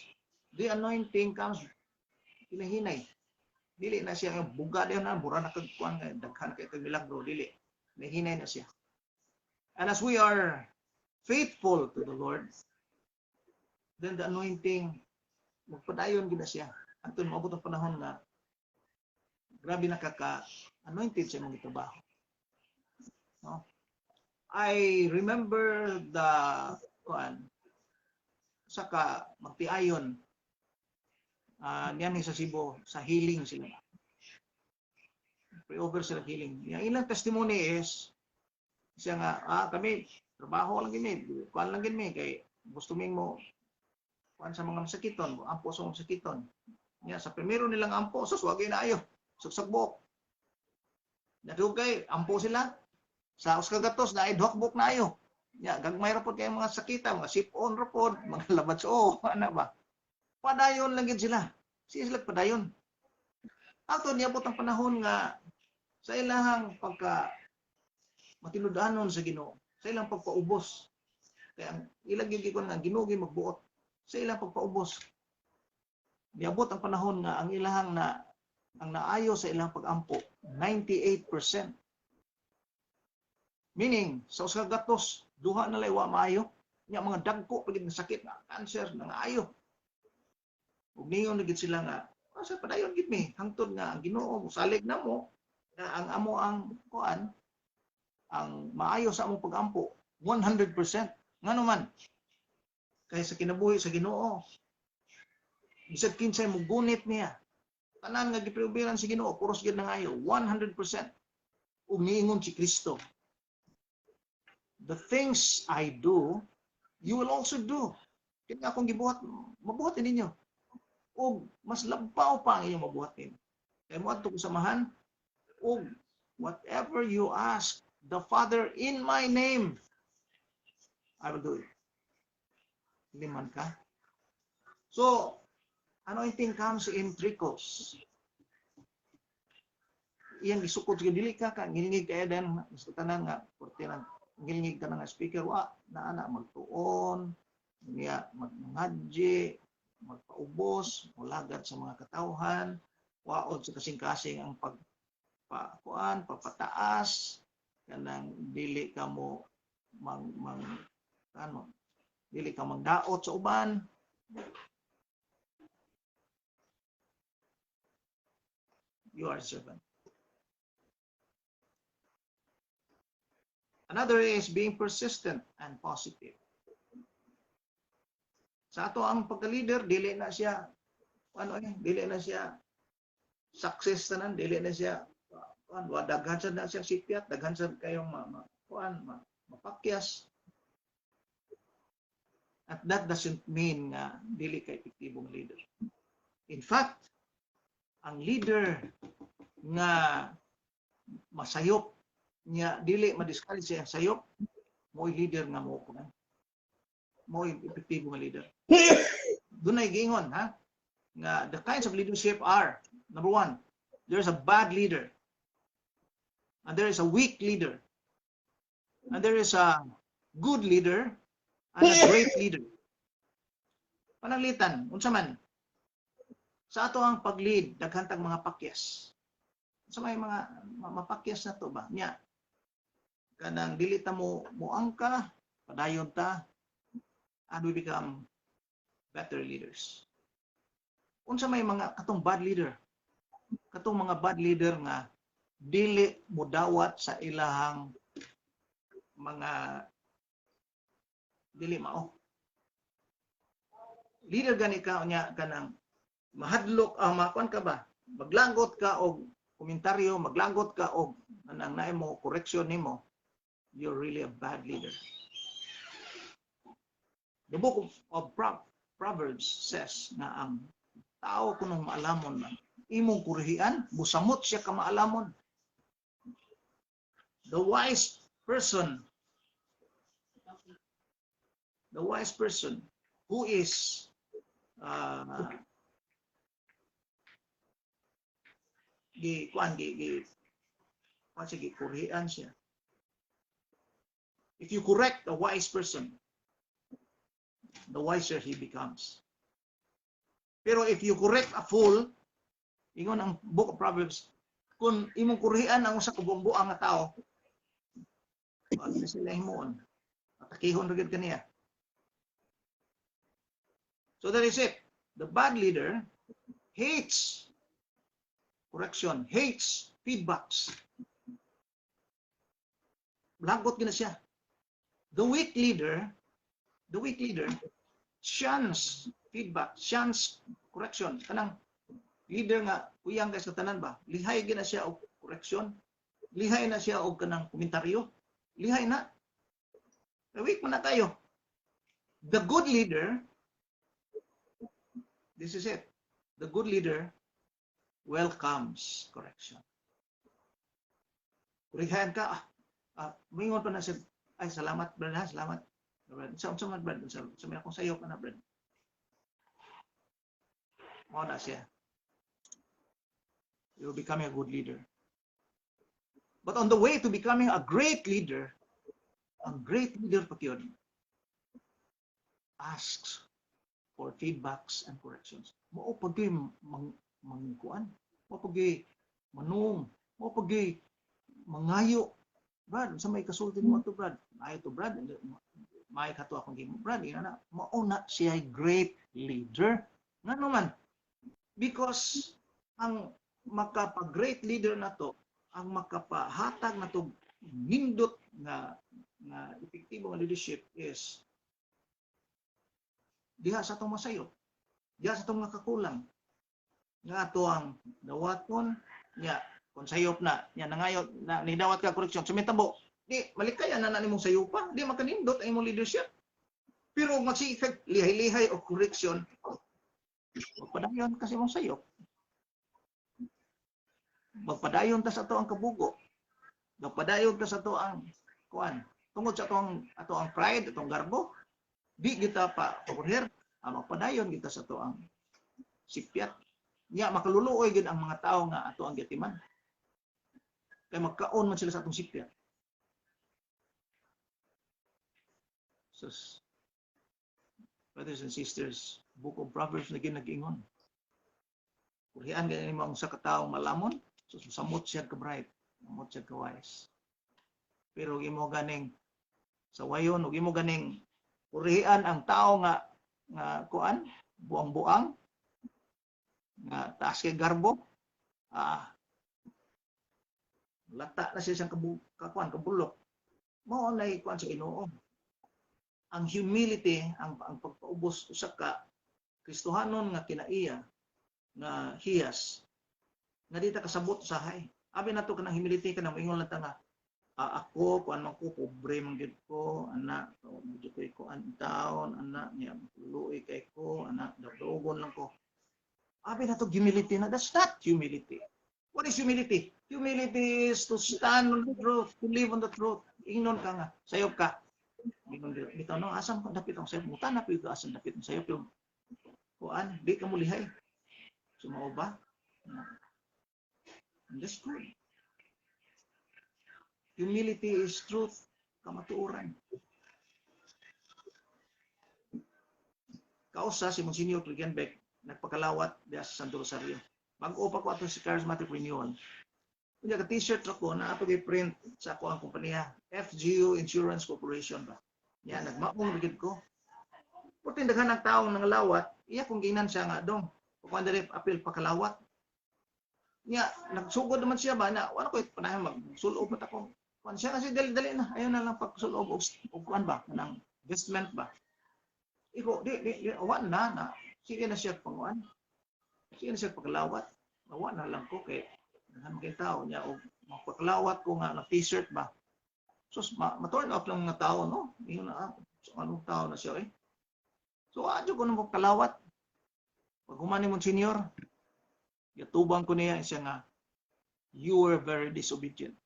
S4: the anointing comes hinahinay. Dili na siya yung buga diyon na mura na kagkuan nga daghan kay milagro dili. Nahinay na siya. And as we are faithful to the Lord, then the anointing magpadayon gid na siya. Anton maabot ang panahon na grabe na anointed sa imong trabaho. No? I remember the kuan saka magtiayon niyan sa Cebu, sa healing sila. Pre-over sila healing. Yung ilang testimony is, siya nga, kami, trabaho lang gini, kuan lang gini, kay gusto ming mo, kuan sa mga masakiton, ampo sa mga masakiton. Niya, sa primero nilang ampo, suswagay na ayo, suksakbok. Nadugay, ampo sila, sa Uskagatos, na ay dokbok na ayo. Niya, gagmay rapod kayo mga sakita, mga sip-on rapod, mga labatso, ano ba? Padayon lang gid sila. Sila padayon. Ato niabot ang panahon nga sa ilahang pagka matinud-anon sa Ginoo, sa ilang pagpaubos. Kaya ang ilang gigikon nga Ginoo gi magbuot sa ilang pagpaubos. Niabot ang panahon nga ang ilahang ang naayo sa ilang pagampo 98%. Meaning sa usa ka gatos duha na lay wa maayo. Nya mga dagko pagid nga sakit nga cancer nga ayo. Ug ningon gid sila nga, sa padayon gid mi, hangtod nga ang Ginoo salig na mo na ang amo ang kuan, ang maayo sa among pagampo 100%. Ngano man kay sa kinabuhi sa Ginoo, bisag kinsay mo gunit niya, tanan nga gipriubiran si Ginoo, puros gid nangayo 100%. Ug niingon si Kristo, the things I do, you will also do. Kaya akong gibuhat, mabuhat ninyo. O mas labaw pa ang inyong mabuhatin. Kaya mo ato kusamahan, o whatever you ask the Father in my name, I will do it. Hindi man ka. So, anointing comes in trickles. Iyan isukod sa dili ka, ngilingig kaya din, sa tanan nga, portinan, ngilingig ka na nga speaker, na magtuon, niya magngadji, magpaubos, mulagad sa mga katawhan, waod sa kasing-kasing ang papataas, kanang dili ka mo dili ka magdaot sa uban. You are a servant. Another is being persistent and positive. Sa ato ang pagka-leader, dili na siya success tanan, dili na siya daghan sa na siya sipyat, daghan sa kayong mapakyas. At that doesn't mean nga dili ka epektibong leader. In fact, ang leader nga masayop niya dili madiscourage siya sayop, mo'y leader nga mo kunan. Mo'y epektibong leader. Dunay giingon nga the kinds of leadership are, number one, there's a bad leader, and there is a weak leader, and there is a good leader and a great leader. Pananglitan, unsa man sa ato ang pag-lead, daghan tag mga pakyas. Sa may mga mapakyas na to ba nya kanang dili ta mo angka, padayon ta, and we become better leaders. Unsa may mga katong bad leader, katong mga bad leader nga dili mo dawat sa ilahang mga dili mao. Leader gani ka unya kanang mahadlok makuan ka ba? Maglagot ka og komentaryo, maglagot ka og anang naay mo correction nimo. You're really a bad leader. The book of Proverbs says na ang tao kunong maalamon man, imong kurihian, busamot siya ka maalamon. The wise person who is kurihian siya. If you correct a wise person, the wiser he becomes. Pero if you correct a fool, ingon ang book of Proverbs, kung imong kurihian ang usa ka buang nga tao, wag na sila himuon. Atakihon ra gid kaniya. So that is it. The bad leader hates correction, hates feedbacks. Lagot gina siya. The weak leader shuns feedback, shuns correction. Kanang leader nga uyang kay sa tanan ba? Lihay gina siya og correction. Lihay na siya og kanang komentaryo. Lihay na. Weak man na tayo. The good leader, this is it. The good leader welcomes correction. Kurihan ka, mingon pa na siya, ay salamat brad ha, salamat. Brad. Sa brad, sa may akong sayo ka na brad. Mao na siya. You're becoming a good leader. But on the way to becoming a great leader pa yun, asks for feedbacks and corrections. Mao pagay mangkuan, mao pagay manung, mao pagay mangayo. Brad, sa may kasultin mo to Brad. Ay to Brad, may kato akong gimo Brad, ina na mao na siya great leader. Ngano man? Because ang makapa-great leader na to, ang makapahatag na to nindot na epektibo nga leadership is diha sa atong masayo, diha sa atong nakakulang nga ato ang dawaton nya kung sayop na nya nangayo na nidawat ka correction sumitabo di malikayan na nimong sayupa di makanindot ang imong leadership pero magsikag lihay-lihay o correction magpadayon kasi mong sayop magpadayon ta sa ato ang kabugo magpadayon ta sa ato ang kuan tungod sa ato ang pride atong garbo di kita pa overhear magpadayon kita sa ato ang sipyat nya makaluluoy gid ang mga tao nga ato ang gatiman kay magkaon man sila sa atong sipyat. So, brothers and sisters, Book of Proverbs na nag-ingon. Kurihan ganin mo ang usa ka tawo malamon, so samot siya ka bright, samot siya ka wise. Pero imo ganing sa wayon, ug imo ganing kurihan ang tao nga kuan, buang-buang nga taas kay garbo, lata na siya siyang kabulok. Mao nay kuan sa Ginoo. Ang humility, ang pagpaubos usa ka Kristohanon nga kinaiya nga hiyas nga dita kasabot usahay. Abi nato kanang humility kanang ingon lang ta nga ako kuan man ko pobre man gid ko anak medyo ko antaon anak niya luoy kay ko anak dadogon lang ko. Abi nato humility na that's not humility. What is humility? Humility is to stand on the truth, to live on the truth. Ingnon ka nga, sayop ka. Bitaw no, asam ka dapit ang sayop. Muta na pito asam dapit ang sayop yung kuan, di ka mulihay. Sumao ba? And that's good. Humility is truth, kamatuoran. Kausa si Monsignor Kligenbeck, nagpakalawat diya sa Santo Rosario. Bago pa ko ato si Charismatic Renewal. Kunya ka t-shirt ako na ato i-print sa ako ang kompanya FGU Insurance Corporation ba. Yan nagmaong rigid ko. Putin daghan ang taong nangalawat, iya kung ginan siya nga dong. Kung diri apil pakalawat. Nya nagsugod naman siya ba na wala ko panahan magsulo pa ta ko Kung siya kasi dali-dali na, ayaw na lang pagsulob o kuan ba, ng investment ba. Iko, di, awan na, sige na siya panguan. Sige na siya paglawat. Awan na lang ko kay nahan kay tao niya o magpaklawat ko nga na t-shirt ba. So, ma-turn off lang ng tao, no? Yun na, so, anong tao na siya eh. So, adyo ko nang magkalawat. Pag humani mong senior, yatubang ko niya siya nga, you were very disobedient.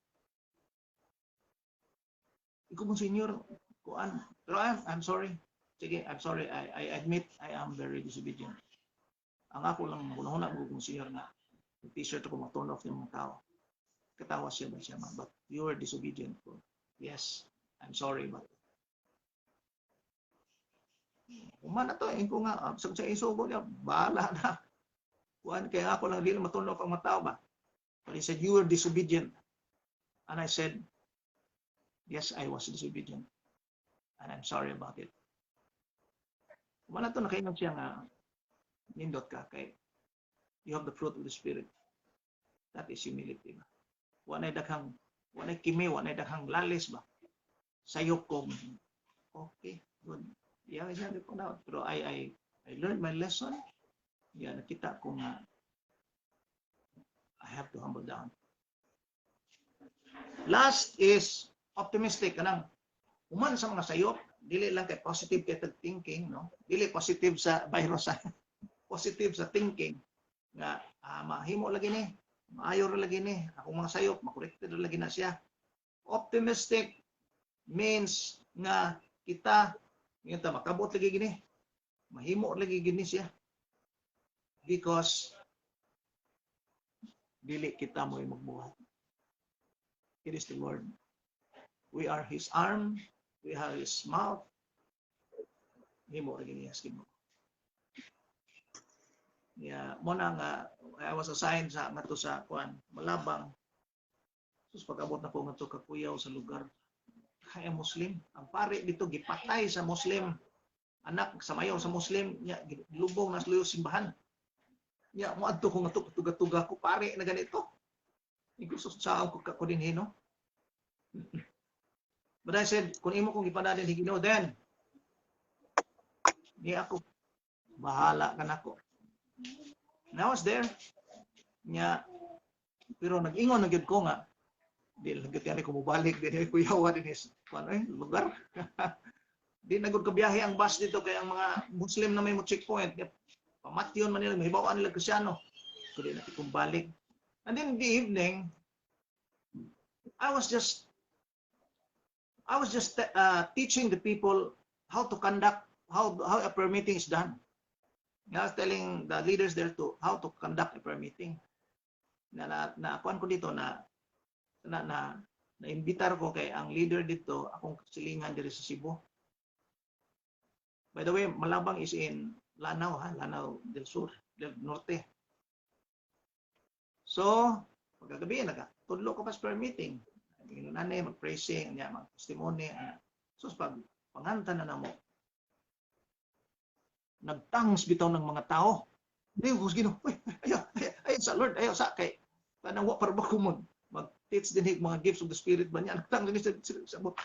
S4: Ikaw mong senior, kuan. Pero I'm sorry. Sige, I'm sorry. I admit I am very disobedient. Ang ako lang, una-una mo kong senior na t-shirt ako mag-turn off yung mga tao. Katawa siya ba siya, but you were disobedient. Yes, I'm sorry, but umana to, ko nga, sa isugo niya, bahala na. Kuan, kaya ako lang, di na ma-turn off ang mga tao ba? But he said, you were disobedient. And I said, yes, I was disobedient. And I'm sorry about it. Wala to, nakaingat siya nga, nindot ka, kay you have the fruit of the Spirit. That is humility. Ba? Wanay daghang, wanay kimi, wanay daghang lalis ba? Sayop ko. Okay, good. Yeah, po na. Pero I learned my lesson. Yeah, nakita ko nga, I have to humble down. Last is optimistic. Kanang, human sa mga sayop, dili lang kay positive kay thinking, no? Dili positive sa virus, positive sa thinking nga mahimo lagi ni, maayo ra lagi ni, akong mga sayop makorekted ra lagi na siya. Optimistic means nga kita makabot lagi gini, mahimo lagi gini siya, because dili kita mo magbuhat. It is the Lord. We are His arm, we are His mouth. Himo lagi niya skin mo. Yeah, mo na nga I was assigned sa ngato sa kuan Malabang. Sus pag-abot na ko ngato ka kuyaw sa lugar kaya Muslim. Ang pare dito gipatay sa Muslim. Anak sa mayaw sa Muslim nya lubong nas luyo simbahan. Nya mo adto ko ngato tuga-tuga ko pare na ganito. Igusto sa ko din hino. But I said, kung imo kong ipadalin higino, then di ako bahala ka nako. And I was there. Nya, pero nag-ingon na gyud ko nga, di lagit yan ko mubalik, di ko yawa din is, lugar. Di nagod ka biyahe ang bus dito, kaya ang mga Muslim na may mo checkpoint, pamatyon man nila, mahibawaan nila Krisyano. So di natin kong balik. And then in the evening, I was just teaching the people how to conduct, how a prayer meeting is done. I was telling the leaders there to how to conduct a prayer meeting. Na kuan ko dito na imbitar ko kay ang leader dito, akong silingan diri sa Cebu. By the way, Malabang is in Lanao, Lanao del Sur, del Norte. So, pagkagabi tudlo ko pa sa prayer meeting. Nanay mag-praising, mag-testimony. So, pag panganta na namo, nagtangs bitaw ng mga tao. Hindi ko gino, ayaw sa Lord, ayaw sa kay tanang wa para ba ko mag-teach din mga gifts of the Spirit ba niya. Nagtang din sa book.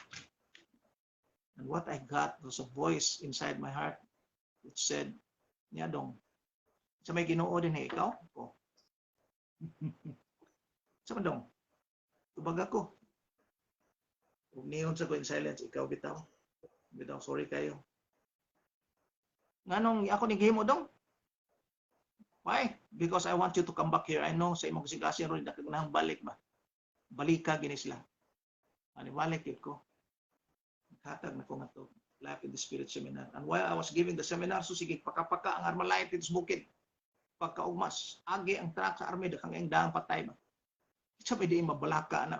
S4: And what I got was a voice inside my heart which said, niya dong, sa may Ginoo din ikaw? Oh. Sa dong, tubag ako. Kung niyon sa ko in silence, ikaw bitaw. Bitaw, sorry kayo. Nganong ako ni gihimo dong? Why? Because I want you to come back here. I know sa imong sigasin ron nang balik ba. Balika gini sila. Ani balik yun ko. Hatag na ko nga to. Life in the Spirit seminar. And while I was giving the seminar, so sige, paka-paka ang Armalite its bukid. Pagkaugmas, agi ang truck sa army, dakang ang daang patay ba. Sabi di mabalaka na.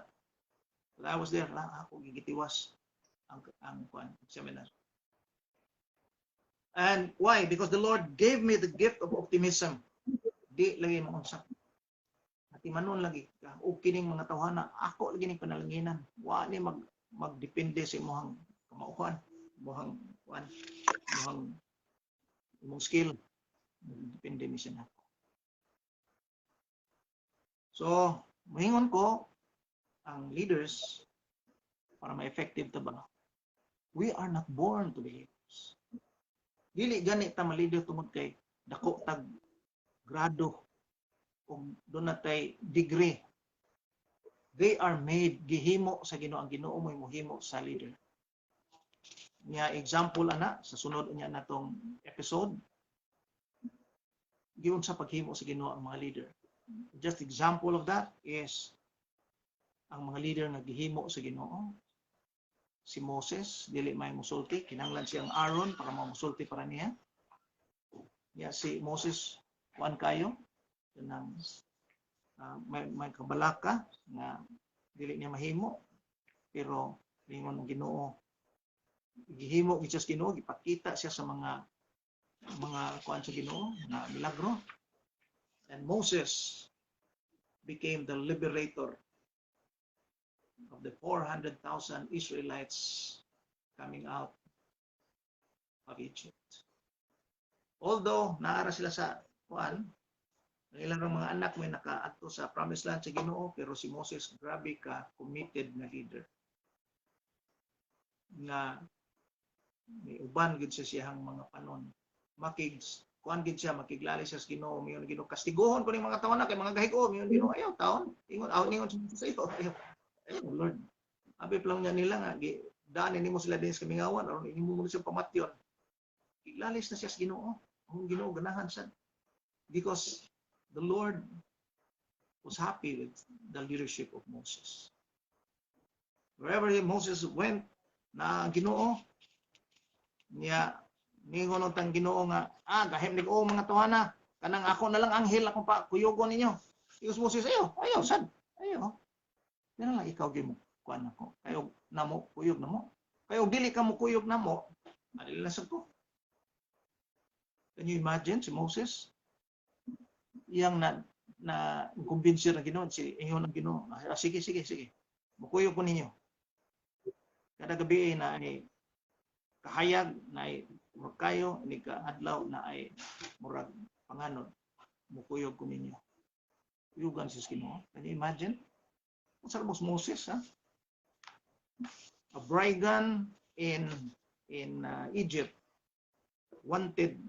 S4: But I was there lang, ako gigitiwas ang seminar. And why? Because the Lord gave me the gift of optimism. Di lagi mo unsa. Ati manon lagi ka. O kining mga tawhana, ako lagi ning panalanginan. Wa ni magdepende sa imong kamauhan, imong skill. Depende ni siya nako. So, mahingon ko ang leaders para ma-effective ta ba. We are not born to be leaders. Dili gani ta ma-leader tungod kay dako tag grado o doon natay degree. They are made gihimo sa Ginoo. Ang Ginoo mo'y mohimo sa leader. Niya example ana sa sunod niya natong episode, giun sa paghimo sa Ginoo ang mga leader. Just example of that is ang mga leader nga gihimo sa Ginoo. Si Moses, dili may musulti, kinahanglan siyang Aaron para mamusulti para niya. Ya si Moses kuan kayo kanang may kabalaka nga dili niya mahimo, pero lingon ng Ginoo gihimo gid siya sa Ginoo, gipakita siya sa mga kuan sa Ginoo na milagro. And Moses became the liberator of the 400,000 Israelites coming out of Egypt. Although naara sila sa kuan, ang ilang mga anak may nakaadto sa promised land sa Ginoo, pero si Moses grabe ka committed na leader. Nga may uban gid sa siyang mga panon. Kuan gid siya, makiglali siya sa Ginoo, miyon Ginoo kastiguhon ko ning mga taon na kay mga gahigo, miyon Ginoo ayaw taon. Ingon sa iyo. Ayaw Lord. Abi lang niya nila nga daan nimo sila din sa kamingawan aron inimo mo siya pamatyon. Iglalis na siya sa Ginoo. Ang Ginoo ganahan sad. Because the Lord was happy with the leadership of Moses. Wherever Moses went, na Ginoo niya ningon tang Ginoo nga gahim nig mga tuwana kanang ako na lang anghel akong pa kuyogon ninyo. Ius Moses ayaw sad. Ayaw. Yan lang ikaw gimo kuan ako. Kayo namo kuyog namo. Kayo dili ka mo kuyog namo. Alila sa ko. Can you imagine si Moses? Yang na kumbinsi na Ginoo si ingon ng Ginoo. Sige. Mukuyog ko ninyo. Kada gabi na ay kahayag na ay kayo ni kaadlaw na ay murag panganod. Mukuyog ko ninyo. Kuyugan si Ginoo. Can you imagine? Sa Moses, ha? A brigand in Egypt wanted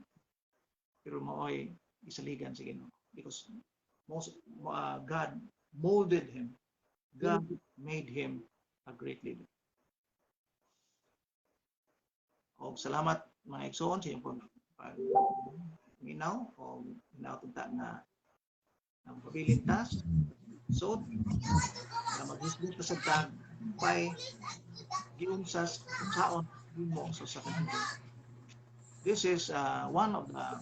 S4: pero maoy isaligan sa Ginoo because God molded him. God made him a great leader. O salamat mga igsoon sa inyong pag-minaw o minaw-tunta na ang pabilintas. So, na mag-hisbut na sa tagpay giun sa saon mo sa sakit. This is one of the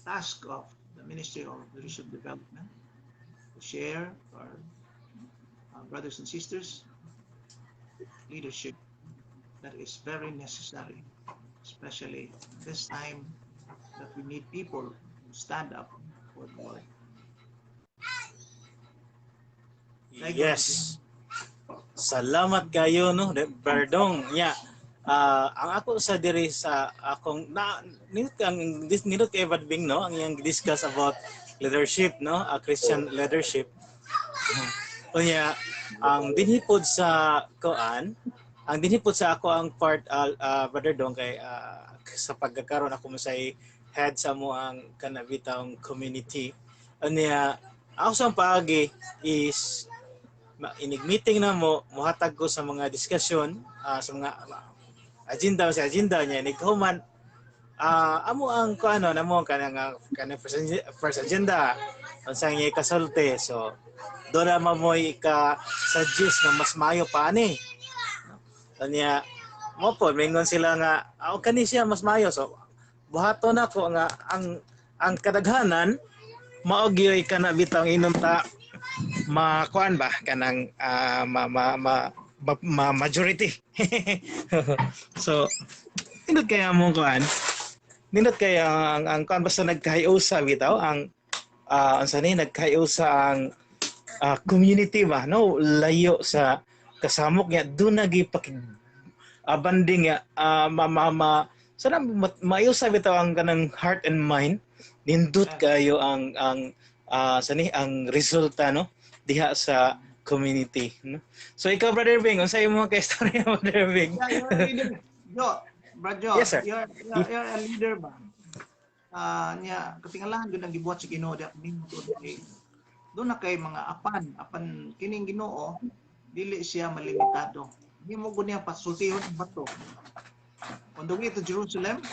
S4: task of the Ministry of Leadership Development to share our brothers and sisters leadership that is very necessary, especially this time that we need people who stand up for the Lord.
S1: Yes. Salamat kayo no, Berdong. Ang ako sa diri sa akong nindot kay Badbing no, ang yang discuss about leadership no, Christian leadership. Unya ang dinhipod sa koan, ang dinhipod sa ako ang part Brother Dong kay sa pagkakaroon ako say head sa mo ang kanabitang community. Unya ako sa paagi is inig-meeting na muhatag ko sa mga diskusyon sa mga agenda niya nighuman amo ang kuano namo kanang first agenda unsang niya kasulti so do na mamoy ka suggest na mas mayo pa ani kanya mo po mingon sila nga kani siya mas mayo so buhaton nako nga ang kadaghanan mao gyud kana bitang inunta makuan ba kanang majority. So nindot kaya mo kuan nindot kaya ang kuan basta nagkahiusa bitaw ang sani nagkahiusa ang community ba no layo sa kasamok nya do nagipakig banding ya sana maiusa bitaw ang kanang heart and mind nindot kayo ang sani ang resulta no diha sa community, no? So ikaw, Brother Bing, unsay mo ka istorya, Brother Bing?
S4: Yeah, you're a leader. Jo, Brad Jo,
S1: Yes, sir.
S4: you're a leader ba? Niya, katingalahan yun ang gibuhat si Ginoo diya nimo doon na kay mga apan kining Ginoo, dili siya malimitado. Hindi mo gud niya pasultihon ang bato. Kung dugi to Jerusalem,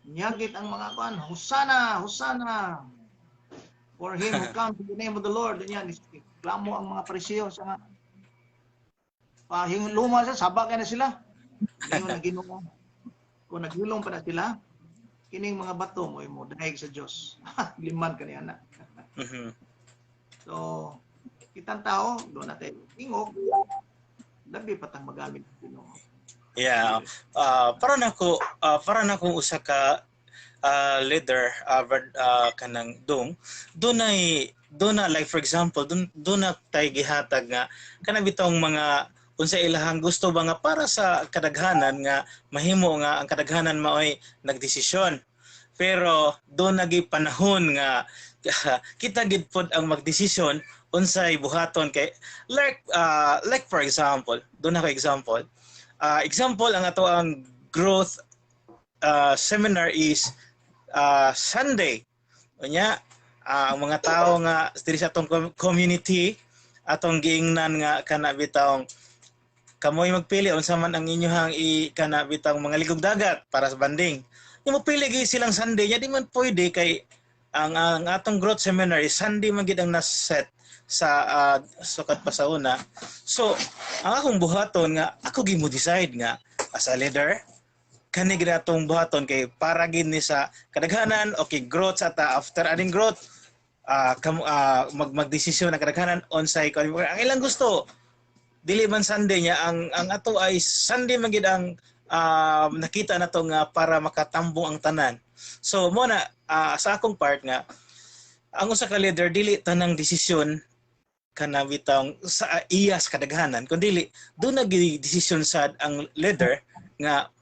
S4: nyagit ang mga kuan, Hosanna, Hosanna. For him who comes in the name of the Lord, niya reklamo ang mga Pariseo sa luma sa sabak na sila. Ngayon na Ginoo. Kung naghilom pa na sila, kining mga bato mo dahig sa Dios. Liman kaniya na. So, kitang tao, doon natin ingog, labi patang magamit ng Ginoo.
S1: Yeah. Para nako usa ka leader kanang do na like for example do na tay gihatag nga kanang bitong mga unsa ilahang gusto ba nga para sa kadaghanan nga mahimo nga ang kadaghanan maoy nagdesisyon. Pero do na gi panahon nga kita gid pod ang magdesisyon unsay buhaton kay like for example do na ko example ang ato ang growth seminar is Sunday. Unya ang mga tao nga diri sa atong community atong giingnan nga kana bitawng kamoy magpili unsa man ang inyohang kana bitawng mga ligog dagat para sa banding. Yung mapili gyud silang Sunday nya di man pwede kay ang atong growth seminar is Sunday man gid ang naset sa sukat pa sa una. So, ang akong buhaton nga ako gi mo decide nga as a leader kani gid atong buhaton kay para gid ni sa kadaghanan okay growth sa ta after adding growth magdesisyon na kadaghanan unsay ang ilang gusto dili man Sunday nya ang ato ay Sunday man gid ang nakita na to nga para makatambong ang tanan. So mo na sa akong part nga ang usa ka leader dili tanang desisyon kana bitang sa iya sa kadaghanan kundi do na gid desisyon sad ang leader nga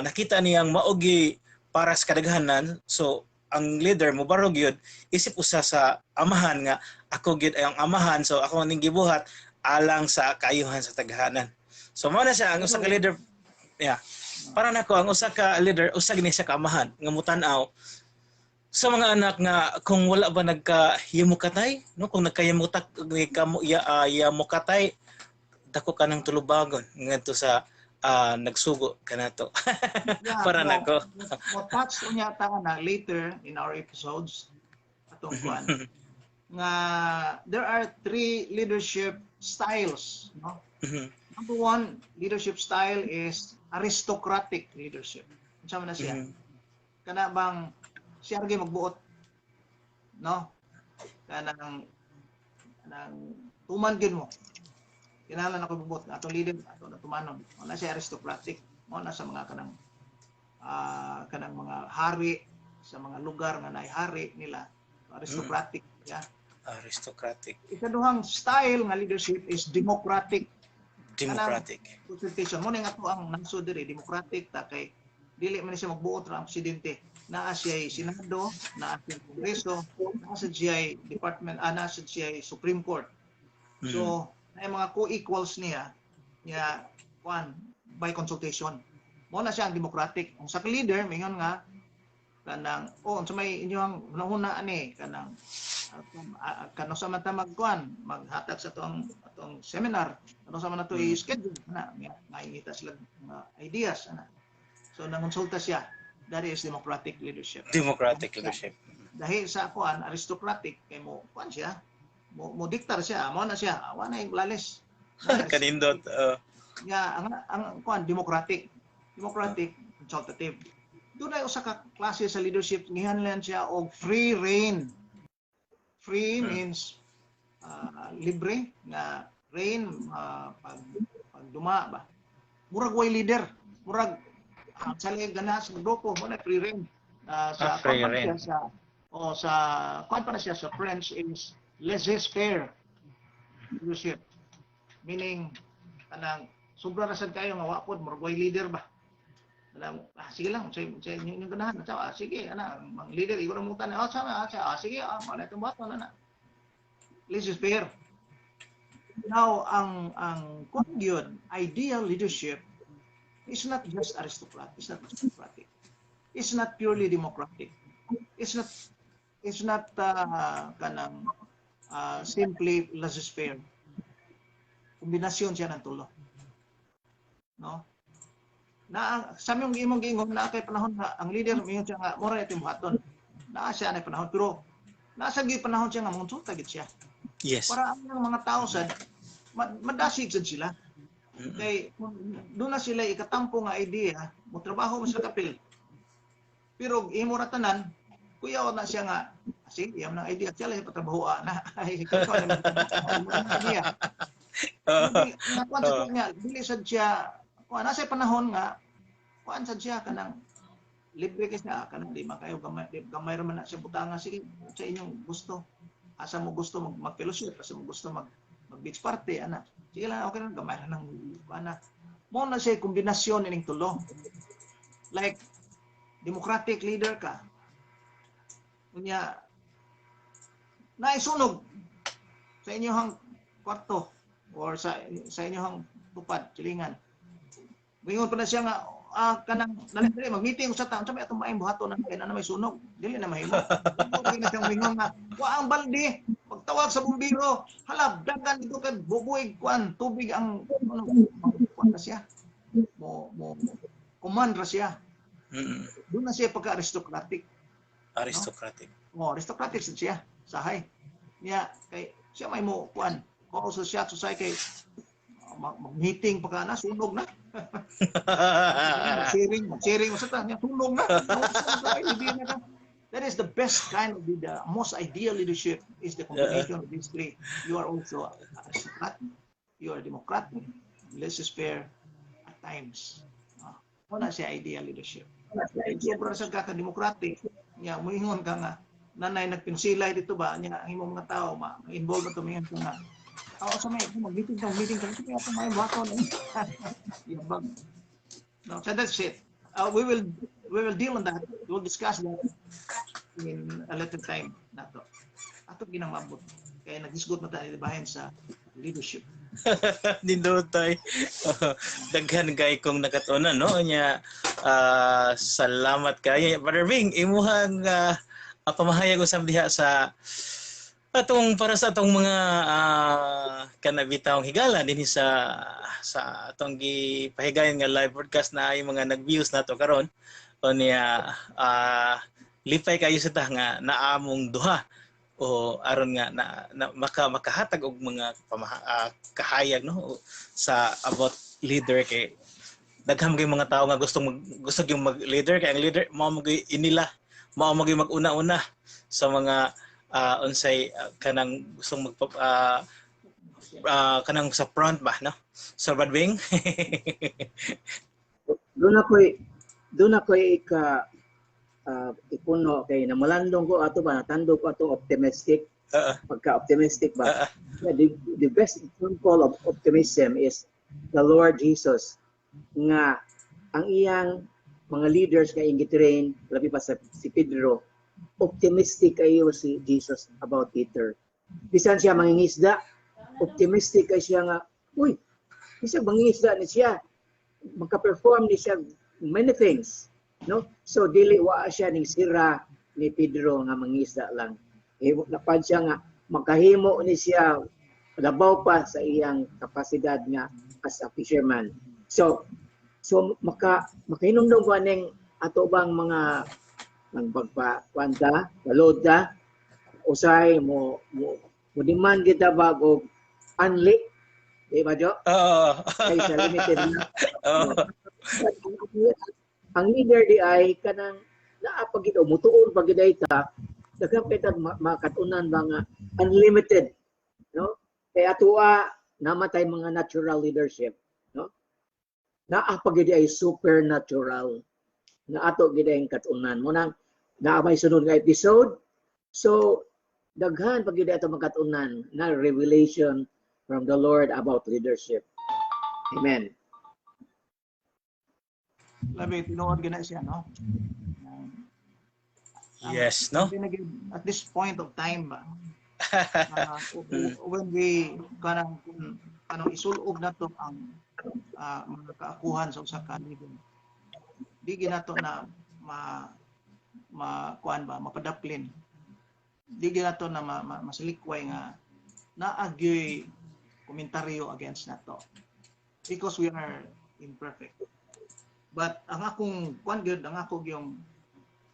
S1: nakita niyang maogi para sa kadaghanan. So ang leader mo barog yun isip usa sa amahan nga ako gid ang amahan so ako ning gibuhat alang sa kaayuhan sa kadaghanan. So mo na siya ang usa ka leader. Yeah. Para nako ang usa ka leader usag ni siya kaamahan nga mutan-aw sa mga anak nga kung wala ba nagkahimukatay no kung nagkahimutak yamukatay dako ka ng tulubagon ngadto sa nagsugo kanato. Para nako
S4: Mo touch unya ta na later in our episodes atong kuan nga there are 3 leadership styles, no? Number 1 leadership style is aristocratic leadership. Unsa man na siya? Kana bang siya gyud magbuot, no? Kanang tuman gyud mo. Kinahanglan ako magbuot nga atong leader ato na tumanon. Wala siya aristocratic. Mo na sa mga kanang mga hari sa mga lugar nga naay hari nila. Aristocratic, yeah.
S1: Aristocratic.
S4: Ikaduhang style nga leadership is democratic. Consultation mo nga to ang nasod diri democratic ta kay dili man siya magbuot ra ang presidente. Naa siya Senado, naa siya Kongreso, naa siya department, naa siya Supreme Court. So, ay mga co-equals niya by consultation. Mo na siya ang democratic. Ang sa leader mingon nga kanang unsa may inyong hunahuna ani kanang sa mata maghatag sa atong seminar sa man nato i-schedule na maingita sila mga ideas ana. So nangonsulta siya. That is democratic leadership. Dahil sa aristocratic kay mo siya mo diktar siya mo na siya wa na lalis
S1: kanindot
S4: ang democratic consultative. Doon ay usa ka klase sa leadership gihanlan siya og free reign. Free means libre nga reign pagduma ba. Murag way leader, murag salig ganas sa grupo mo na free reign. Sa
S1: free reign.
S4: Sa kwan pa na siya sa French is laissez-faire leadership. Meaning kanang sobra ra sad kayo nga wa pod murag way leader ba. Sige lang, saya yung ganahan. Sige, ang leader, ikaw na mutan. Sige, wala itong bato na. laissez-faire. Now, ang kung yun, ideal leadership is not just aristocratic. It's not aristocratic. It's not purely democratic. It's not kanang simply laissez-faire. Kombinasyon siya ng tulo. No? Na sa imong giingon na kay panahon nga ang leader mingon siya nga mura ito buhaton. Naa siya na panahon pero nasa gi panahon siya nga monsulta gid siya.
S1: Yes.
S4: Para ang mga tao sad madasig sad sila. Kay doon na sila ikatampo nga idea, mo trabaho mo sa kapil. Pero imo ra tanan, kuya na siya nga sige, iyam na idea siya lang patrabaho na. Ay ikaw na idea. Nakuha niya, dili sad siya kuan nasa panahon nga kuan sad siya kanang libre kay siya kanang di makayo gamay ra man na siya butanga sige sa inyong gusto. Asa mo gusto mag-fellowship, asa mo gusto mag-beach party, ana. Sige lang, okay lang, gamay lang ng ana. Mo na siya kombinasyon ining tulo. Like, democratic leader ka. Kunya, naisunog sa inyong kwarto or sa inyong tupad, silingan. Ngayon pa na siya nga, kanang dali mag-meeting sa taon sabi atong maayong buhaton na kay na may sunog dili na mahimo kay na siyang mingon nga wa ang balde pagtawag sa bumbiro hala dagan dito kay bubuig kuan tubig ang kuan na siya mo command ra siya doon na siya pagka-aristocratic aristocratic siya sahay niya kay siya may mo kuan ko sa siya kay mag-meeting pagka na sunog na sharing sa tanya tulong na. That is the best kind of the most ideal leadership is the combination of these three. You are also aristocratic, you are democratic, laissez-faire at times. Wala siya ideal leadership. Sobra sa kaka-democratic, niya muingon ka nga nanay nagpinsilay dito ba niya ang imong mga tao ma-involve to mingon nga sa may mag-meeting ka kaya pa may bakon. No, so that's it. We will deal on that. We'll discuss that in a later time nato. Ato ginamabot kaya nagisgot na tayo bahin sa leadership.
S1: Nindotoy. Daghan kay kong nakatunan no nya salamat kay Brother Bing imuhang pamahayag usab diha sa atong para sa atong mga kanabitawong higala dinhi sa atong gipahigayon nga live broadcast na ay mga nag-views nato karon o niya lipay kayo sa ta nga naamong duha o aron nga na makahatag og mga kahayag no sa about leader kay daghang kay mga tao nga gusto yung mag-leader kay ang leader mao mo inila mao mo mag-una-una sa mga unsay kanang gustong kanang sa front ba no so Brad Bing
S3: doon ako'y ipuno kay namalandong ko ato ba natando ko ato optimistic pagka-optimistic ba the best example of optimism is the Lord Jesus nga ang iyang mga leaders kay gitrain labi pa si Pedro optimistic kayo si Jesus about Peter. Bisan siya mangingisda, optimistic kay siya nga, uy, bisan mangingisda ni siya, magka-perform ni siya many things. No? So, dili wa siya ning sira ni Pedro nga mangingisda lang. Napad siya nga, makahimo ni siya, labaw pa sa iyang kapasidad nga as a fisherman. So makahinumdum ko aning ato bang mga ng pagpakwanta, baloda, usay mo demand kita bago unli, di ba Jo? Ay sa limited na. Ang leader di ay kanang naapag ito, mutuon pag ita, daghang kita makatunan ba nga unlimited, no? Kaya atua namatay mga natural leadership, no? Naapag ito ay supernatural. Na ato gid ang katunan mo nang naamay sunod nga episode so daghan pag gid ato magkatunan na revelation from the Lord about leadership. Amen.
S4: Labi tinuod gina siya no.
S1: Yes no.
S4: At this point of time When we kanang isulog na to ang mga kaakuhan sa usa ka leader, di ginato na kuan ba mapadaplin, di ginato na masalikway nga naagyoy komentaryo against nato because we are imperfect. But ang akong kuan gyud, ang ako yung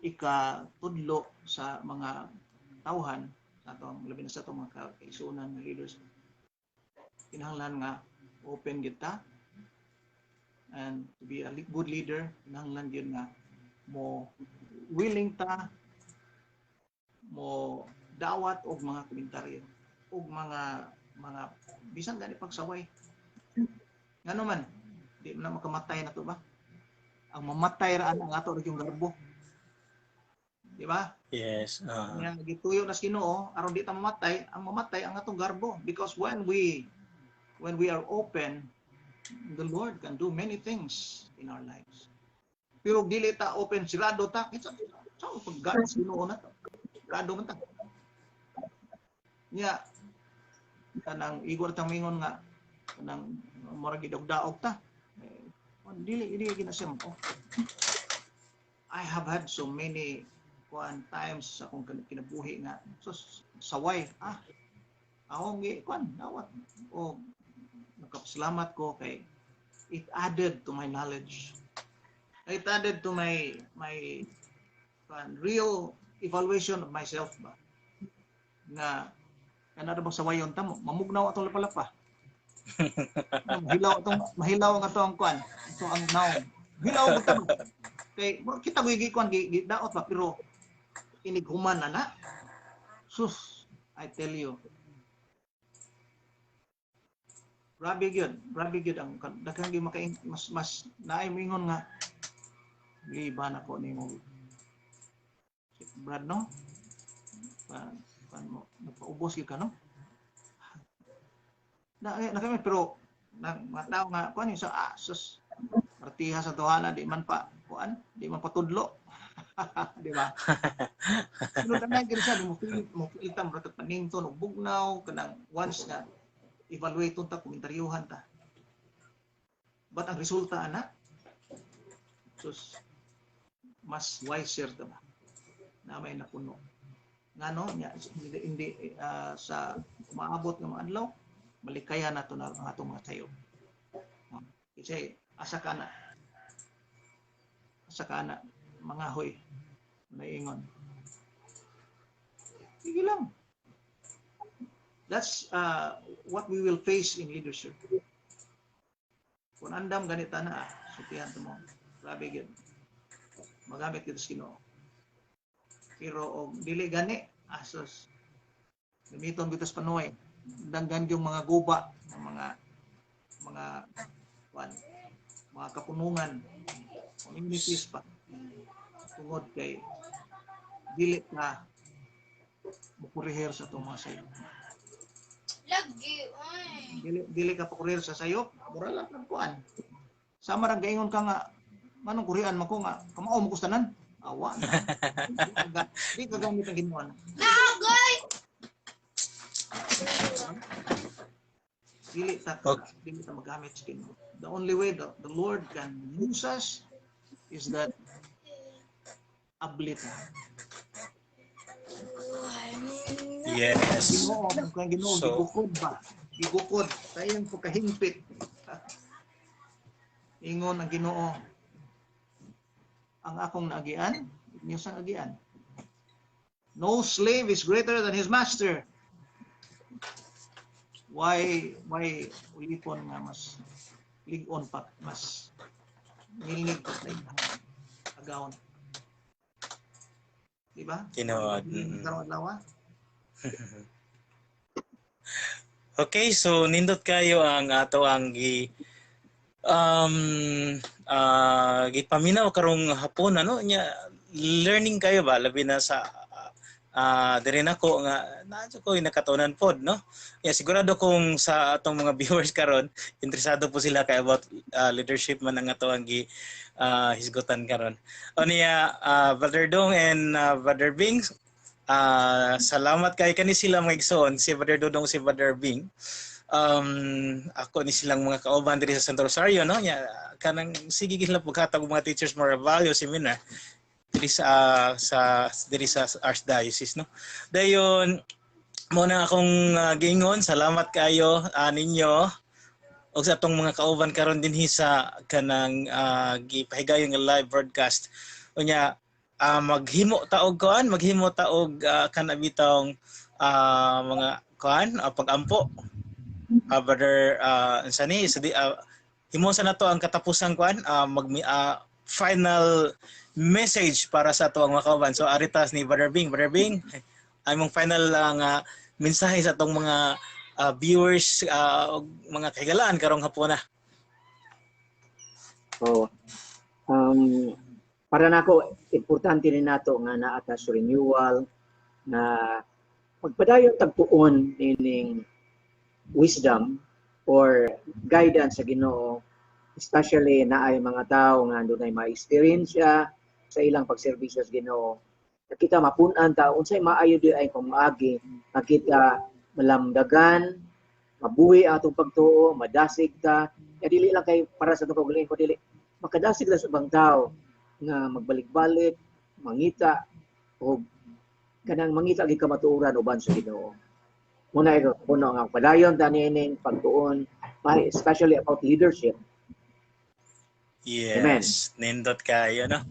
S4: ikatudlo sa mga tawhan sa atong labi na sa atong mga kaigsuonan nga leaders, kinahanglan nga open gyud ta, and to be a good leader kinahanglan gyud nga mo willing ta mo dawat og mga komentaryo og mga bisan gani pagsaway. Ngano man di na makamatay na to ba? Ang mamatay ra ang ato yung garbo. Di ba?
S1: Yes.
S4: Yang gituyo na sa Ginoo aron di ta mamatay, ang mamatay ang atong garbo, because when we are open, the Lord can do many things in our lives. Pero dili ta open, sirado ta, sa pag-God sa Ginoo na to. Sirado man ta. Nya kanang igor ta mingon nga kanang murag gidog-daog ta. Dili ginasem ko. I have had so many times sa akong kinabuhi nga so saway akong dawat o nagkapasalamat ko kay it added to my knowledge, it added to my real evaluation of myself ba nga kanada bang sawayon ta mo mamugnaw atong lapalapa. Mahilaw nga to ang kuan, ito ang naong hilaw mo ta kay kita gikuan gidaot pa pero inighuman na sus, I tell you, grabe gyud ang daghang gi mas naay mingon nga liban ako nimo Brad, no? Mo napaubos gyud ka, no? Na kami pero matao nga kuan sa sus partiha sa tuhala di man patudlo. Di ba? Pero tanay gyud siya mo pilit mo ratag panington og bugnaw kanang once nga evaluate ta komentaryuhan ta. But ang resulta ana sus mas wiser ta ba? Na may napuno. Ngano nya hindi sa maabot nga mga adlaw malikaya na to na ang atong mga sayo. Kasi asa ka na mga hoy naingon. Sige lang. That's what we will face in leadership. Kung andam ganita na, sutihan mo. Grabe gyud. Magamit kita sa Ginoo. Pero dili gani asos. Gamiton kita sa panuay. Danggan yung mga guba, mga kapunungan, communities pa. Tungod kay dili na mapurihir sa itong mga sayop. Dili ka pakurihir sa sayop, mura lang ng kuan. Sama rin gaingon ka nga, manong kurian mo ko nga, kamao mo kustanan? Awa na. Di ka gamit ang ginuan. Dili ta magamit sa Ginoo. The only way the Lord can use us is that ablita.
S1: Yes.
S4: Ginoo, gigukod ba? Gigukod. Tayong pagkahimpit. Ingon ang Ginoo, ang akong naagian, inyo sang agian. No slave is greater than his master. Why ulipon nga mas ligon pa, mas nilnig pa tayo agawon. Diba?
S1: Kinood.
S4: Karon adlaw.
S1: Okay, so nindot kayo ang ato ang gipaminaw karong hapon nya learning kayo ba labi na sa diri nako nga nadto ko nakatunan pod no. Sigurado kung sa atong mga viewers karon interesado po sila kay about leadership man ang ato ang hisgutan karon. O niya Brother Dong and Brother Bings, Salamat kay kani sila mga igsoon, si Brother Dodong, si Brother Bing. Ako ni silang mga kauban diri sa Santo Rosario, no? Nya kanang sige gihla paghatag og mga teachers moral value seminar diri diri sa Archdiocese, no? Dayon mo na akong giingon, salamat kayo ninyo og sa atong mga kauban karon dinhi sa kanang gipahigayon nga live broadcast. Unya maghimo ta og kuan, maghimo ta og kanabitong mga kuan pag-ampo. Brother sani himo sa nato ang katapusang kuan final message para sa ato ang mga kauban. So aritas ni Brother Bing, ay mong final mensahe sa atong mga viewers mga kahigalaan karong hapon na.
S3: So, para nako importante rin nato nga naa ta sa renewal na magpadayon tagpuon ining wisdom or guidance sa Ginoo, especially na ay mga tao nga dunay ma-experience sa ilang pagserbisyo sa Ginoo. Kita mapun-an ta unsay maayo di ay pamaagi nakita malamdagan, mabuhi atong pagtuo, madasig ta. Ya dili lang kay para sa atong kaugalingon ko dili makadasig lang sa ubang tao nga magbalik-balik, mangita o kanang mangita gid kamatuoran uban sa Ginoo. Muna ito, puno nga padayon tanining pagtuon, especially about leadership.
S1: Yes,
S3: Amen.
S1: nindot kayo, no?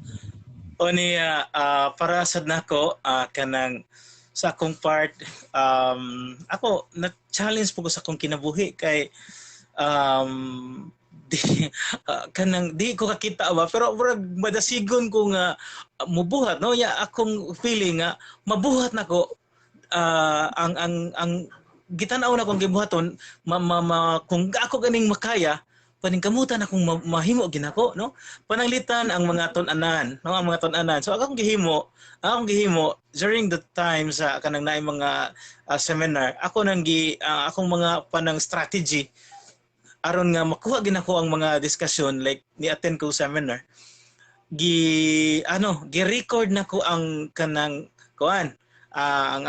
S1: O niya, para sa nako, kanang sa akong part, ako, na-challenge po ko sa akong kinabuhi kay di ko kakita ba, pero madasigon ko nga mubuhat, no? Ya, akong feeling nga, mabuhat na ko, ang gitanaw na akong gibuhaton, kung ako ganing makaya, paningkamutan akong mahimo ginako, no? Pananglitan ang mga tun-anan, no? Ang mga tun-anan. So akong gihimo during the time sa kanang naay mga seminar, ako nang akong mga panang strategy aron nga makuha ginako ang mga discussion like ni-attend ko seminar. Gi-record nako ang kanang kuan. Ang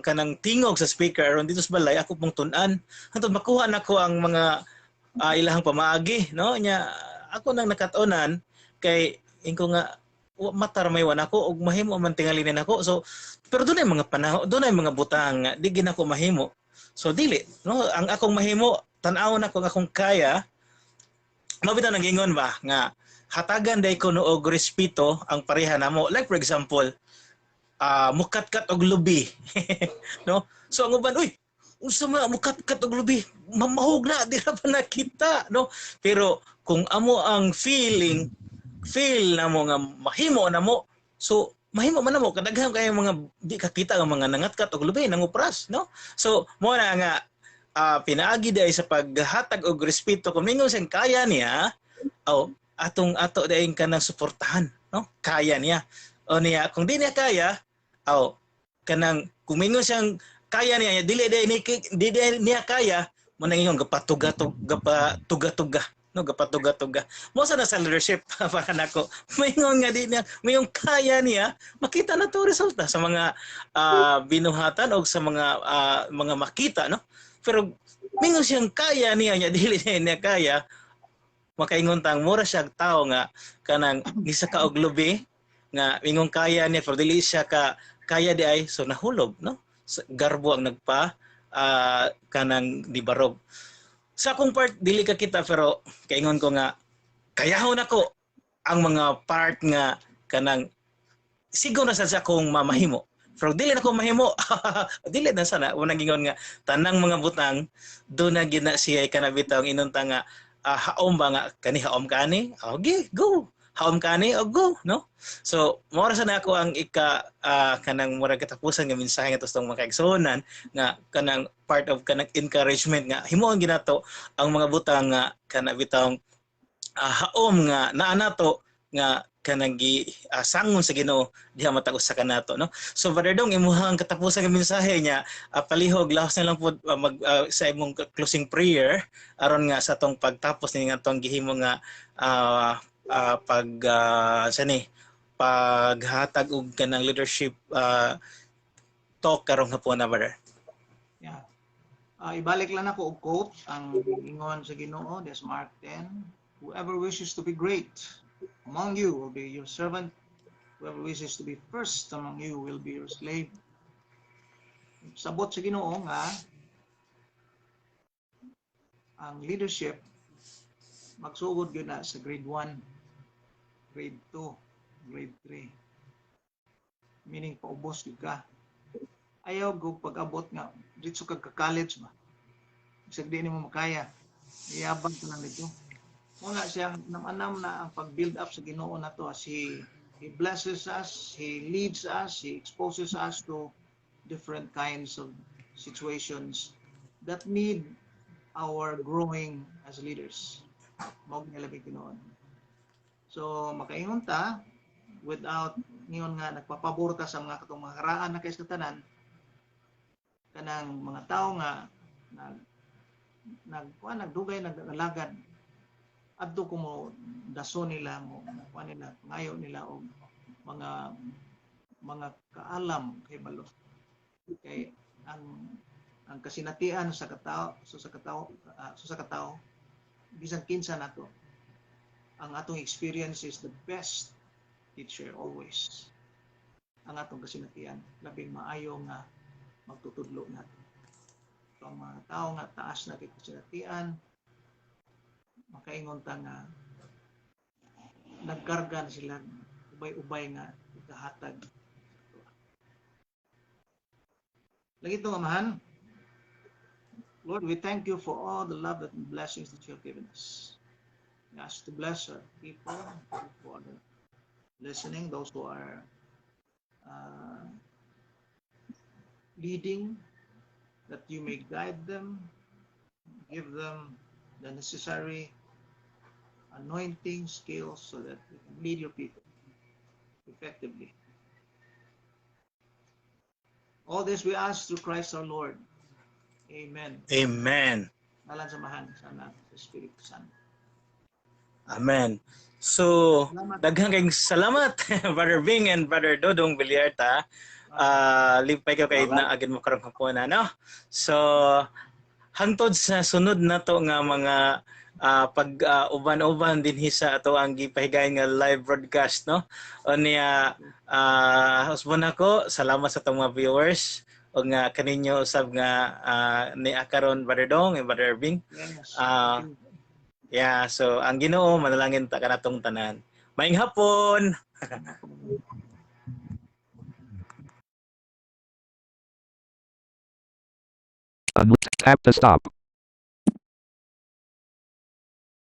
S1: kanang tingog sa speaker aron dito sa balay ako pong tun-an. Hantod makuha nako ang mga ilahang pamaagi, no? Nya ako nang nakatonan kay ingko nga matar may wan ako og mahimo man tingalinin ako. So pero dunay mga panahon, dunay mga butang nga di gid ako mahimo. So dili, no? Ang akong mahimo tan-aw na kung akong kaya mabitaw nang ingon ba nga hatagan day ko no og respeto ang pareha namo. Like for example, mukat-kat og lubi. No? So ang uban, uy, unsa man mukat-kat og lubi, mamahog na di ra pa nakita, no? Pero kung amo ang feel na mo nga mahimo na mo, so mahimo man na mo kadaghan kay mga di kakita nga mga nangatkat og lubi nangupras, no? So mo na nga pinaagi day sa paghatag og respeto kung mingon siyang kaya niya, ato dayon kanang suportahan, no? Kaya niya. O niya kung di niya kaya, kanang kumingon siyang kaya niya dili niya kaya mo nang ingon gapatuga no gapatuga mo sa na sa leadership para nako mingon nga di niya mayong kaya niya makita na to resulta sa mga binuhatan o sa mga makita, no? Pero mingon siyang kaya niya dili niya kaya makaingon tang mura siya tao nga kanang gisa ka og lubi nga ingong kaya niya pero dili siya kaya di ay so nahulog, no? Garbo ang nagpa kanang dibarog. Sa akong part dili ka kita pero kaingon ko nga kayahon ako ang mga part nga kanang siguro na sa akong mamahimo. Pero dili na ko mahimo. Dili na sana unang gingon nga tanang mga butang do na gina siya kanabitaw ang inunta nga haom ba nga kani haom kani? Okay, go. Haom kani o go, no? So mora sa nako ang kanang murag katapusan nga mensahe nga tostong mga kaigsunan nga kanang part of kanang encouragement nga himuon ginato ang mga butang nga kanabitaw haom nga naa nato nga kanang sangon sa Ginoo diha matagos sa kanato, no? So Brother Dong imuhang katapusan nga mensahe niya palihog lahos na lang po sa imong closing prayer aron nga sa atong pagtapos ni nga atong gihimo nga paghatag og kanang leadership talk karong hapon na, brother.
S4: Yeah. Ibalik lang ako og quote ang ingon sa Ginoo, des Mark 10. Whoever wishes to be great among you will be your servant. Whoever wishes to be first among you will be your slave. Sabot sa Ginoo nga ang leadership magsugod gyud na sa grade 1, grade 2, grade 3. Meaning paubos gyud ka. Ayaw go pag-abot nga dito ka college ba. Isag di nimo makaya. Iyabang ka lang dito. Muna siyang namanam na ang pag-build up sa Ginoo nato as He blesses us, He leads us, He exposes us to different kinds of situations that need our growing as leaders. Mao nga labi Ginoo. So makaingon ta without niyon nga nagpapabor ta sa mga katong mga karaan na kay sa tanan kanang mga tao nga nagdugay nagalagad adto ko mo dason nila mo kuan nila ngayo nila og mga kaalam kay balo kay ang kasinatian sa katao bisan kinsa nato ang atong experience is the best teacher always ang atong kasinatian labing maayo nga magtutudlo natin. So, ang mga tao nga taas na kasinatian, makaingon ta nga nagkarga na sila ubay-ubay nga ikahatag. Lagi ito amahan. Lord, we thank you for all the love and blessings that you have given us. We ask to bless our people, who are listening, those who are leading, that you may guide them, give them the necessary anointing skills so that they can lead your people effectively. All this we ask through Christ our Lord. Amen.
S1: Amen.
S4: Nalan samahan sana sa Espiritu Santo.
S1: Amen. So,
S4: Salamat.
S1: daghang kayong salamat, Brother Bing and Brother Dodong Villarta. Lipay kayo kay na agad mo karong hapon no. So hangtod sa sunod nato nga mga pag uban-uban dinhi sa ato ang gipahigayon nga live broadcast no. Unya usbon ako, salamat sa tong mga viewers o nga kaninyo usab nga ni akaron Brother Dong and Brother Bing.
S4: Yes.
S1: Yeah, so ang Ginoo manalangin ta kanatong tanan. Maayong hapon.
S2: Tap to stop.